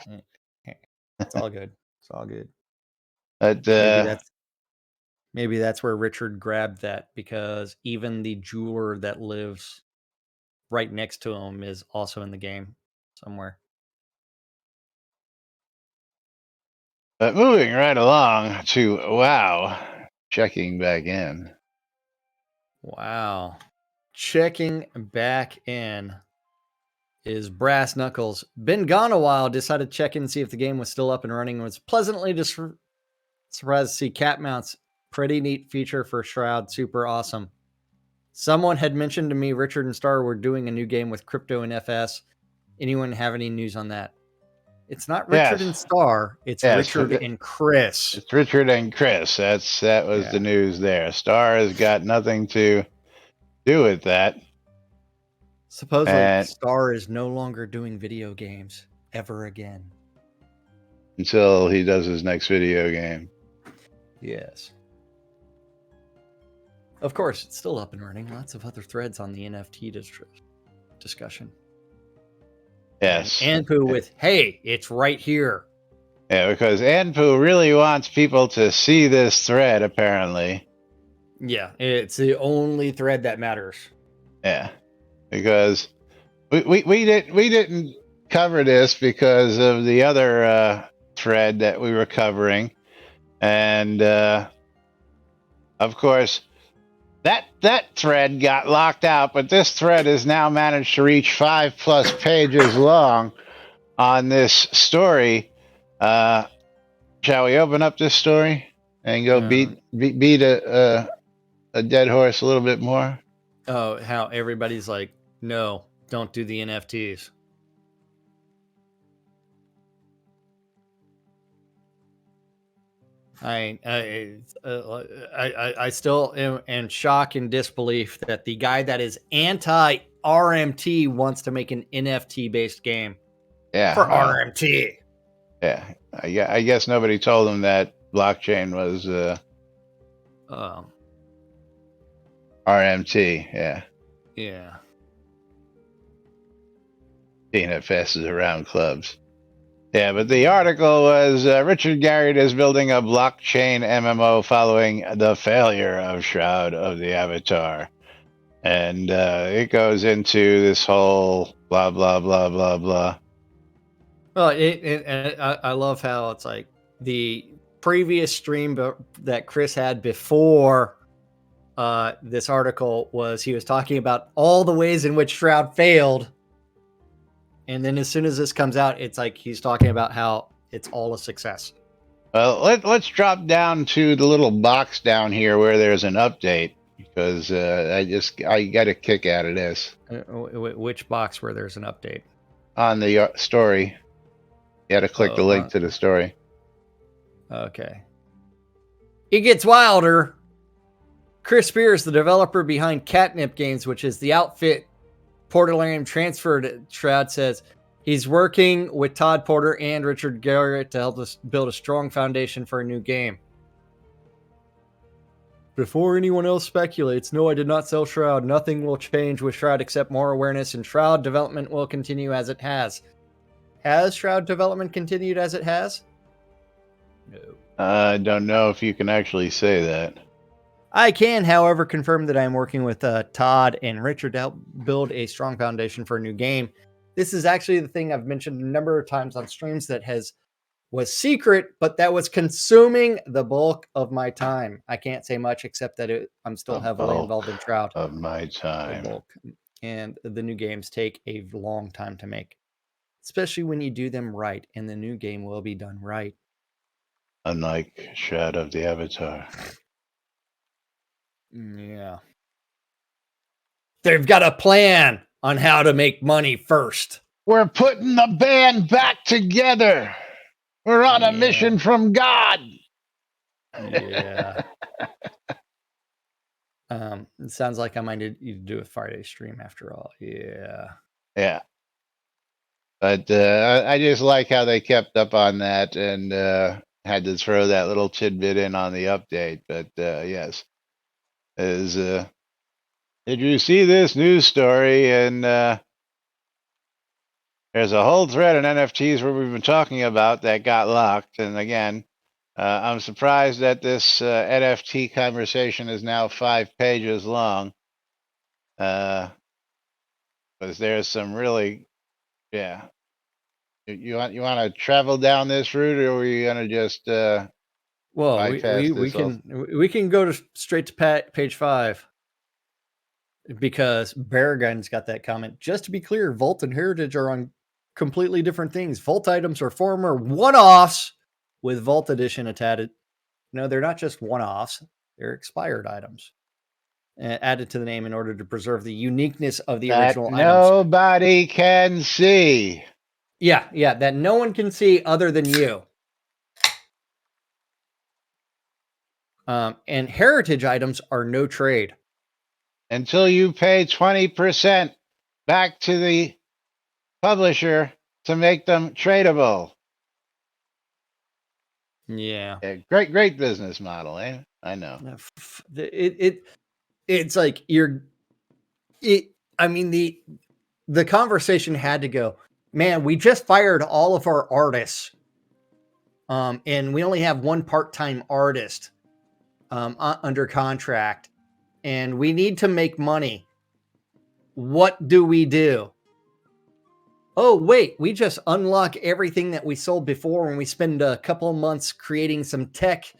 Speaker 3: It's all good. It's all good.
Speaker 1: But
Speaker 3: maybe that's where Richard grabbed that, because even the jeweler that lives right next to him is also in the game somewhere.
Speaker 1: But moving right along to wow, checking back in.
Speaker 3: Wow. Checking back in is Brass Knuckles. Been gone a while. Decided to check in and see if the game was still up and running. Was pleasantly surprised to see cat mounts. Pretty neat feature for Shroud. Super awesome. Someone had mentioned to me Richard and Star were doing a new game with crypto and FS. Anyone have any news on that? It's not Richard and
Speaker 1: Yes.
Speaker 3: Star. It's
Speaker 1: Yes.
Speaker 3: Richard and Chris.
Speaker 1: It's Richard and Chris. That was the news there. Star has got nothing to do with that.
Speaker 3: Supposedly, Star is no longer doing video games ever again.
Speaker 1: Until he does his next video game.
Speaker 3: Yes. Of course, it's still up and running. Lots of other threads on the NFT discussion.
Speaker 1: Yes.
Speaker 3: And Anpu with, hey, it's right here.
Speaker 1: Yeah, because Anpu really wants people to see this thread, apparently.
Speaker 3: Yeah, it's the only thread that matters.
Speaker 1: Yeah. Because we didn't cover this because of the other thread that we were covering. And of course, that thread got locked out, but this thread has now managed to reach 5+ pages long on this story. Shall we open up this story and go beat a dead horse a little bit more?
Speaker 3: Oh, how everybody's like, no, don't do the NFTs. I still am in shock and disbelief that the guy that is anti RMT wants to make an NFT based game.
Speaker 1: Yeah,
Speaker 3: for RMT.
Speaker 1: Yeah, I guess nobody told him that blockchain was RMT. Yeah.
Speaker 3: Yeah.
Speaker 1: DNFS is around clubs. Yeah, but the article was Richard Garriott is building a blockchain MMO following the failure of Shroud of the Avatar. And it goes into this whole blah, blah, blah, blah, blah.
Speaker 3: Well, I love how it's like the previous stream that Chris had before this article was he was talking about all the ways in which Shroud failed. And then as soon as this comes out, it's like he's talking about how it's all a success.
Speaker 1: Well, let's drop down to the little box down here where there's an update because I got a kick out of this.
Speaker 3: Which box where there's an update?
Speaker 1: On the story. You had to click the link to the story.
Speaker 3: Okay. It gets wilder. Chris Spears, the developer behind Catnip Games, which is the outfit Portalarium transferred, Shroud says he's working with Todd Porter and Richard Garriott to help us build a strong foundation for a new game. Before anyone else speculates, no, I did not sell Shroud. Nothing will change with Shroud except more awareness, and Shroud development will continue as it has. Has Shroud development continued as it has? No.
Speaker 1: I don't know if you can actually say that.
Speaker 3: I can, however, confirm that I am working with Todd and Richard to help build a strong foundation for a new game. This is actually the thing I've mentioned a number of times on streams that was secret, but that was consuming the bulk of my time. I can't say much except that I'm still heavily involved in Shroud.
Speaker 1: Of my time.
Speaker 3: And the new games take a long time to make, especially when you do them right, and the new game will be done right.
Speaker 1: Unlike Shroud of the Avatar.
Speaker 3: Yeah. They've got a plan on how to make money first.
Speaker 1: We're putting the band back together. We're on a mission from God.
Speaker 3: Yeah. It sounds like I might need you to do a Friday stream after all. Yeah.
Speaker 1: Yeah. But I just like how they kept up on that and had to throw that little tidbit in on the update. But yes. Did you see this news story? And there's a whole thread on NFTs where we've been talking about that got locked. And again, I'm surprised that this NFT conversation is now 5 pages long. Because there's some really, You want to travel down this route, or are you gonna just
Speaker 3: Well,
Speaker 1: bypass
Speaker 3: we
Speaker 1: this?
Speaker 3: can go straight to page 5 because Beargun's got that comment. Just to be clear, Vault and Heritage are on completely different things. Vault items are former one-offs with Vault Edition attached. No, they're not just one-offs; they're expired items added to the name in order to preserve the uniqueness of the
Speaker 1: that
Speaker 3: original items.
Speaker 1: nobody can see.
Speaker 3: Yeah, that no one can see other than you. And heritage items are no trade.
Speaker 1: Until you pay 20% back to the publisher to make them tradable.
Speaker 3: Yeah.
Speaker 1: Great business model, eh? I know.
Speaker 3: It's like I mean, the conversation had to go, man, we just fired all of our artists. And we only have one part-time artist under contract, and we need to make money. What do we do? Oh, wait, we just unlock everything that we sold before when we spend a couple of months creating some tech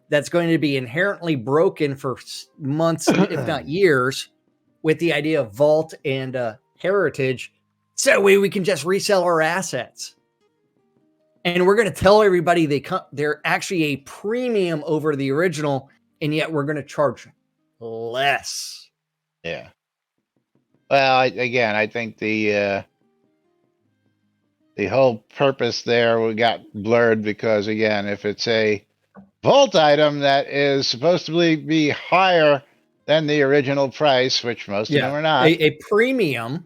Speaker 3: that's going to be inherently broken for months, if not years, with the idea of Vault and Heritage. So we can just resell our assets. And we're going to tell everybody they're actually a premium over the original, and yet we're going to charge less.
Speaker 1: Yeah. Well, I think the whole purpose there got blurred because, again, if it's a Vault item that is supposed to be higher than the original price, which most of them are not,
Speaker 3: a premium,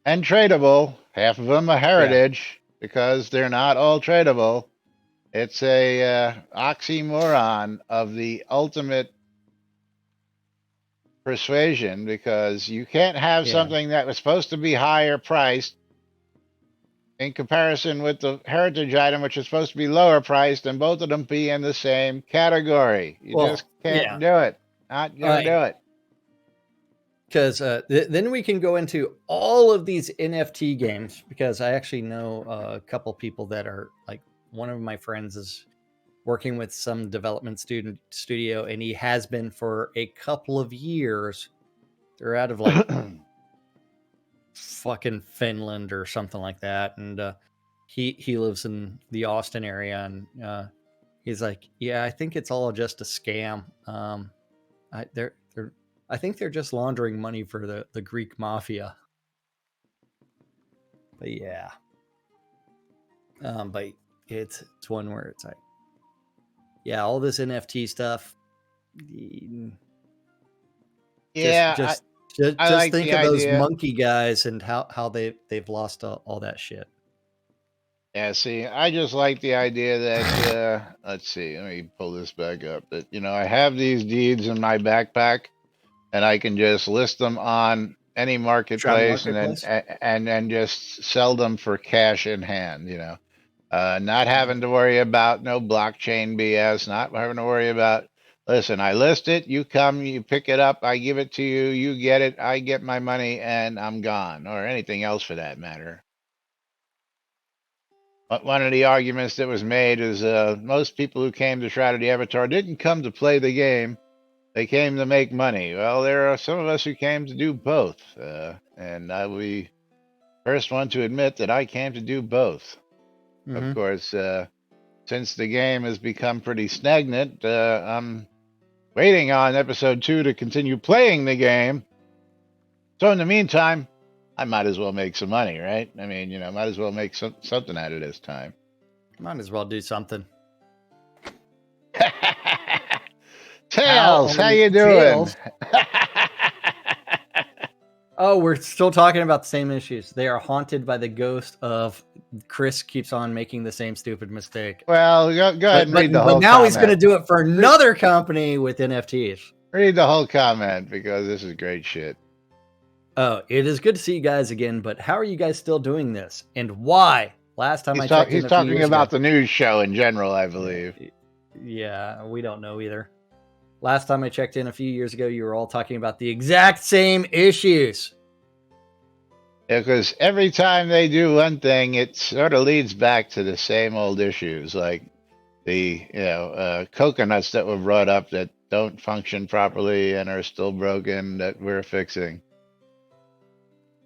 Speaker 1: and tradable, half of them are heritage because they're not all tradable. It's a oxymoron of the ultimate persuasion, because you can't have something that was supposed to be higher priced in comparison with the heritage item, which is supposed to be lower priced, and both of them be in the same category. You just can't do it. Not gonna do it.
Speaker 3: Because then we can go into all of these NFT games, because I actually know a couple people that are like, one of my friends is working with some development studio, and he has been for a couple of years. They're out of like fucking Finland or something like that, and he lives in the Austin area, and he's like, yeah, I think it's all just a scam. I think they're just laundering money for the Greek mafia. But yeah. But it's one where it's like, yeah, all this NFT stuff.
Speaker 1: Yeah,
Speaker 3: just
Speaker 1: like
Speaker 3: think
Speaker 1: the
Speaker 3: of those
Speaker 1: idea.
Speaker 3: monkey guys and how they've lost all that shit.
Speaker 1: Yeah, see, I just like the idea that let's see, let me pull this back up. That, I have these deeds in my backpack, and I can just list them on any marketplace, and then just sell them for cash in hand. Not having to worry about no blockchain BS, not having to worry about, listen, I list it, you come, you pick it up, I give it to you, you get it, I get my money, and I'm gone, or anything else for that matter. But one of the arguments that was made is most people who came to Shroud of the Avatar didn't come to play the game, they came to make money. Well, there are some of us who came to do both, and I will be first one to admit that I came to do both. Mm-hmm. Of course, since the game has become pretty stagnant, I'm waiting on episode 2 to continue playing the game. So in the meantime, I might as well make some money, right? I mean, might as well make something out of this time.
Speaker 3: Might as well do something.
Speaker 1: Tails, how you doing?
Speaker 3: Oh, we're still talking about the same issues. They are haunted by the ghost of Chris keeps on making the same stupid mistake.
Speaker 1: Well, go ahead and read the whole
Speaker 3: comment. But now
Speaker 1: comment.
Speaker 3: he's going to do it for another company with NFTs.
Speaker 1: Read the whole comment, because this is great shit.
Speaker 3: Oh, it is good to see you guys again, but how are you guys still doing this? And why? Last time
Speaker 1: he's talking about the news show in general, I believe.
Speaker 3: Yeah, we don't know either. Last time I checked in a few years ago, you were all talking about the exact same issues.
Speaker 1: Because every time they do one thing, it sort of leads back to the same old issues, like the coconuts that were brought up that don't function properly and are still broken that we're fixing.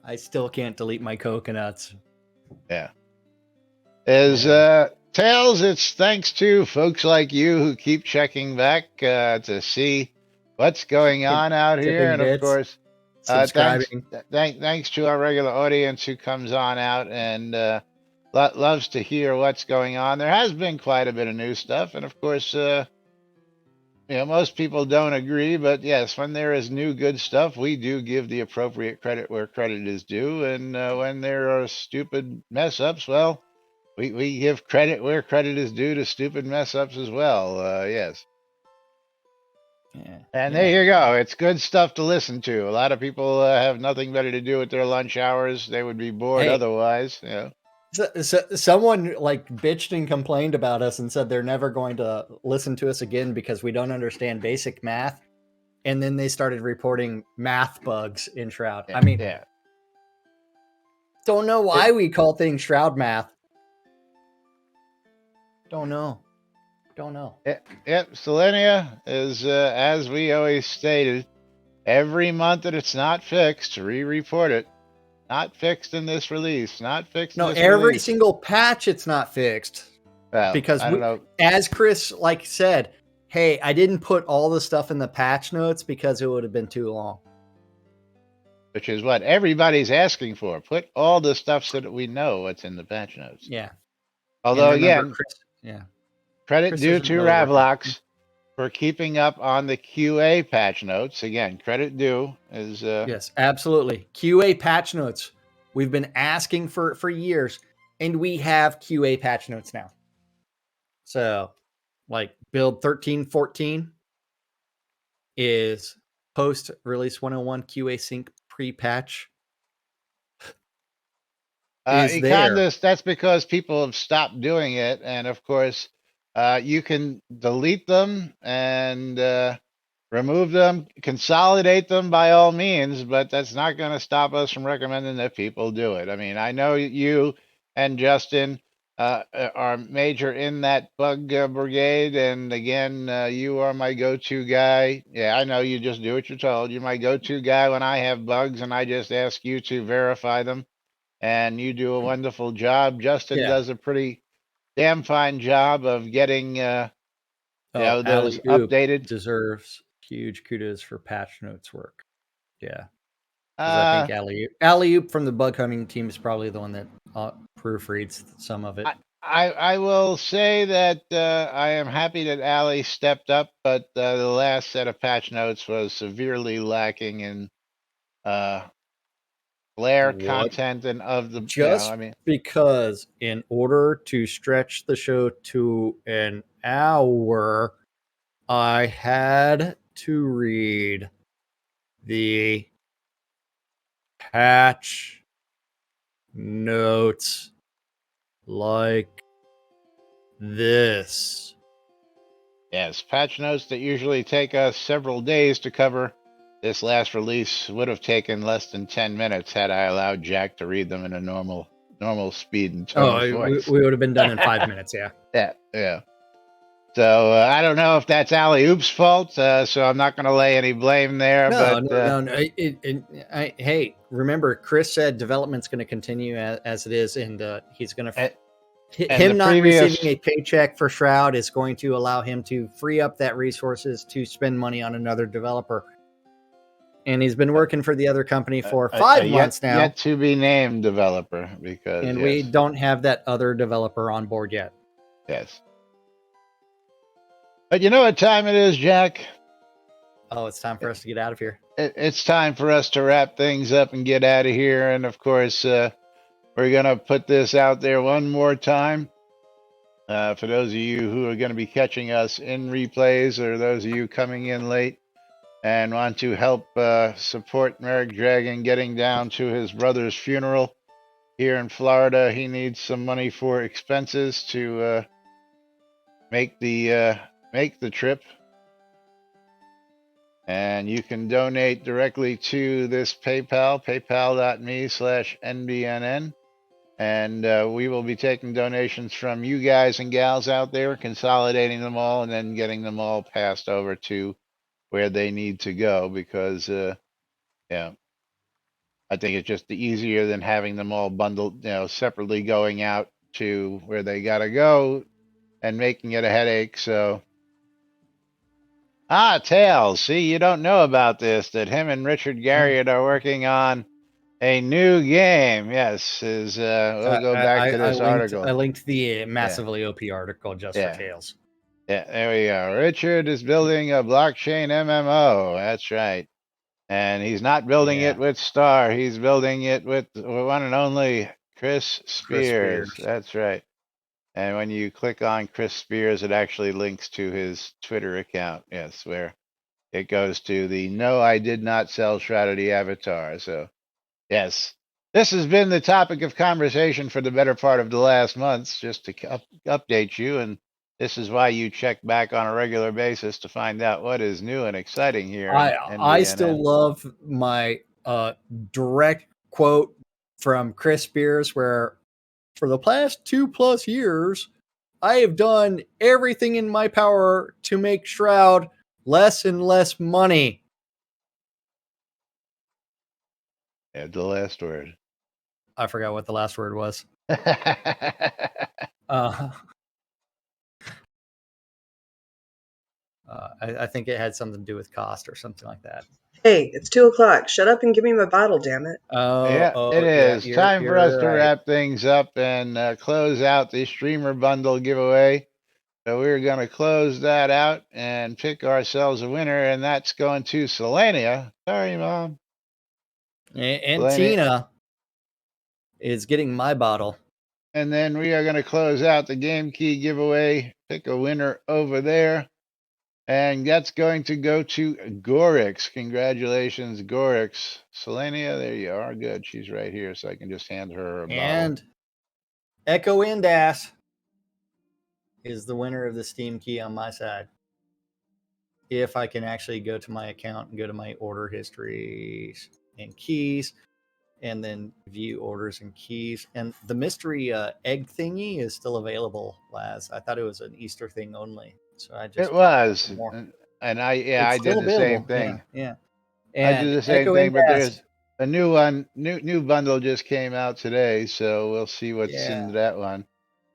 Speaker 3: I still can't delete my coconuts.
Speaker 1: Yeah. Tails, it's thanks to folks like you who keep checking back to see what's going on out here.
Speaker 3: Tipping
Speaker 1: And of
Speaker 3: bits,
Speaker 1: course,
Speaker 3: subscribing.
Speaker 1: thanks to our regular audience who comes on out and loves to hear what's going on. There has been quite a bit of new stuff. And of course, most people don't agree, but yes, when there is new good stuff, we do give the appropriate credit where credit is due. And when there are stupid mess ups, well, we give credit where credit is due to stupid mess ups as well. Yes.
Speaker 3: Yeah.
Speaker 1: And there you go. It's good stuff to listen to. A lot of people have nothing better to do with their lunch hours. They would be bored otherwise. Yeah.
Speaker 3: So someone like bitched and complained about us and said they're never going to listen to us again because we don't understand basic math. And then they started reporting math bugs in Shroud. I mean, don't know why we call things Shroud math. Don't know.
Speaker 1: Yep. Selenia is, as we always stated, every month that it's not fixed, re-report it. Not fixed in this release. Not fixed.
Speaker 3: No,
Speaker 1: in this
Speaker 3: every
Speaker 1: release.
Speaker 3: single patch it's not fixed.
Speaker 1: Well,
Speaker 3: because
Speaker 1: I don't know.
Speaker 3: As Chris said, hey, I didn't put all the stuff in the patch notes because it would have been too long.
Speaker 1: Which is what everybody's asking for. Put all the stuff so that we know what's in the patch notes.
Speaker 3: Yeah.
Speaker 1: Although again, credit
Speaker 3: Chris
Speaker 1: due to Ravlox for keeping up on the QA patch notes. Again, credit due is
Speaker 3: yes, absolutely. QA patch notes. We've been asking for years, and we have QA patch notes now. So, like build 13.14 is post release 101 QA sync pre-patch.
Speaker 1: That's because people have stopped doing it, and of course, you can delete them and remove them, consolidate them by all means, but that's not going to stop us from recommending that people do it. I mean, I know you and Justin are major in that bug brigade, and again, you are my go-to guy. Yeah, I know you just do what you're told. You're my go-to guy when I have bugs, and I just ask you to verify them, and you do a wonderful job. Justin does a pretty damn fine job of getting those updated.
Speaker 3: Deserves huge kudos for patch notes work. Yeah. I think Alley Oop from the bug hunting team is probably the one that proofreads some of it.
Speaker 1: I will say that I am happy that Allie stepped up, but the last set of patch notes was severely lacking in layer content and of the.
Speaker 3: Because in order to stretch the show to an hour, I had to read the patch notes like this.
Speaker 1: Yes, patch notes that usually take us several days to cover. This last release would have taken less than 10 minutes had I allowed Jack to read them in a normal speed and tone of voice.
Speaker 3: We would have been done in 5 minutes, yeah.
Speaker 1: Yeah. So I don't know if that's Alley Oop's fault, so I'm not going to lay any blame there.
Speaker 3: No. Hey, remember, Chris said development's going to continue as it is, and he's going to. Receiving a paycheck for Shroud is going to allow him to free up that resources to spend money on another developer. And he's been working for the other company for 5 months now.
Speaker 1: Yet to be named developer, because
Speaker 3: we don't have that other developer on board yet.
Speaker 1: Yes. But you know what time it is, Jack?
Speaker 3: Oh, it's time for us to get out of here.
Speaker 1: It's time for us to wrap things up and get out of here. And of course, we're going to put this out there one more time. For those of you who are going to be catching us in replays, or those of you coming in late and want to help support Merrick Dragon getting down to his brother's funeral here in Florida, he needs some money for expenses to make the trip. And you can donate directly to this PayPal, paypal.me/NBNN. And we will be taking donations from you guys and gals out there, consolidating them all, and then getting them all passed over to where they need to go. Because, yeah, I think it's just easier than having them all bundled, separately going out to where they got to go and making it a headache. So, Tails, see, you don't know about this, that him and Richard Garriott are working on a new game. Yes, we'll go back to this article.
Speaker 3: I linked the
Speaker 1: Yeah,
Speaker 3: massively OP article just for
Speaker 1: yeah,
Speaker 3: Tails.
Speaker 1: yeah. There we go. Richard is building a blockchain MMO. That's right. And he's not building
Speaker 3: Yeah.
Speaker 1: it with Star. He's building it with the one and only Chris
Speaker 3: Chris
Speaker 1: Spears.
Speaker 3: Spears.
Speaker 1: That's right. And when you click on Chris Spears, it actually links to his Twitter account. Yes, where it goes to the "No, I did not sell Shroudity avatar." So, yes, this has been the topic of conversation for the better part of the last months, just to update you. And this is why you check back on a regular basis to find out what is new and exciting here in
Speaker 3: I still
Speaker 1: NBNN.
Speaker 3: love my direct quote from Chris Spears, where for the past 2+ years, I have done everything in my power to make Shroud less and less money.
Speaker 1: Yeah, the last word.
Speaker 3: I forgot what the last word was. I think it had something to do with cost or something like that.
Speaker 4: Hey, it's 2 o'clock. Shut up and give me my bottle, damn it.
Speaker 1: Yeah, it is
Speaker 3: Yeah,
Speaker 1: time for us to
Speaker 3: right.
Speaker 1: wrap things up and close out the streamer bundle giveaway. So we're going to close that out and pick ourselves a winner, and that's going to Selenia. Sorry, Mom.
Speaker 3: And
Speaker 1: Selenia.
Speaker 3: Tina is getting my bottle.
Speaker 1: And then we are going to close out the game key giveaway. Pick a winner over there. And that's going to go to Gorix. Congratulations, Gorix. Selenia, there you are. Good. She's right here, so I can just hand her a bottle.
Speaker 3: And Echo Indas is the winner of the Steam key on my side. If I can actually go to my account and go to my order histories and keys, and then view orders and keys. And the mystery egg thingy is still available, Laz. I thought it was an Easter thing only. So I just
Speaker 1: It was.
Speaker 3: more.
Speaker 1: And I
Speaker 3: It's
Speaker 1: did
Speaker 3: still
Speaker 1: the same
Speaker 3: available.
Speaker 1: thing.
Speaker 3: Yeah.
Speaker 1: I did
Speaker 3: And
Speaker 1: the same
Speaker 3: Echo
Speaker 1: thing, but
Speaker 3: Indas.
Speaker 1: there's a new one, new bundle just came out today, so we'll see what's in that one.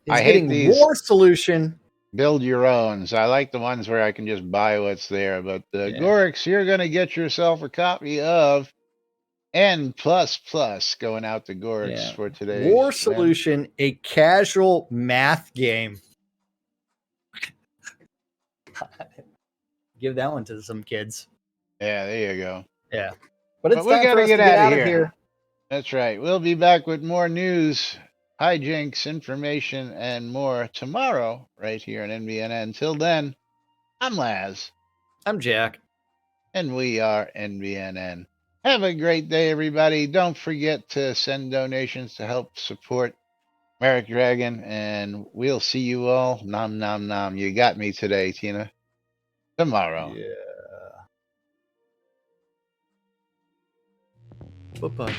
Speaker 3: He's
Speaker 1: I hate
Speaker 3: getting
Speaker 1: these
Speaker 3: War Solution.
Speaker 1: build your owns. I like the ones where I can just buy what's there. But Gorix, you're going to get yourself a copy of N++ going out to Gorix for today's
Speaker 3: War
Speaker 1: win.
Speaker 3: Solution, a casual math game. Give that one to some kids.
Speaker 1: Yeah, there you go.
Speaker 3: Yeah. But it's
Speaker 1: we're
Speaker 3: time for
Speaker 1: gonna
Speaker 3: us to get out of here.
Speaker 1: That's right. We'll be back with more news, hijinks, information, and more tomorrow right here on NBNN. Until then, I'm Laz.
Speaker 3: I'm Jack.
Speaker 1: And we are NBNN. Have a great day, everybody. Don't forget to send donations to help support Merrick Dragon, and we'll see you all. Nom, nom, nom. You got me today, Tina. Tomorrow.
Speaker 3: Yeah. Bye-bye.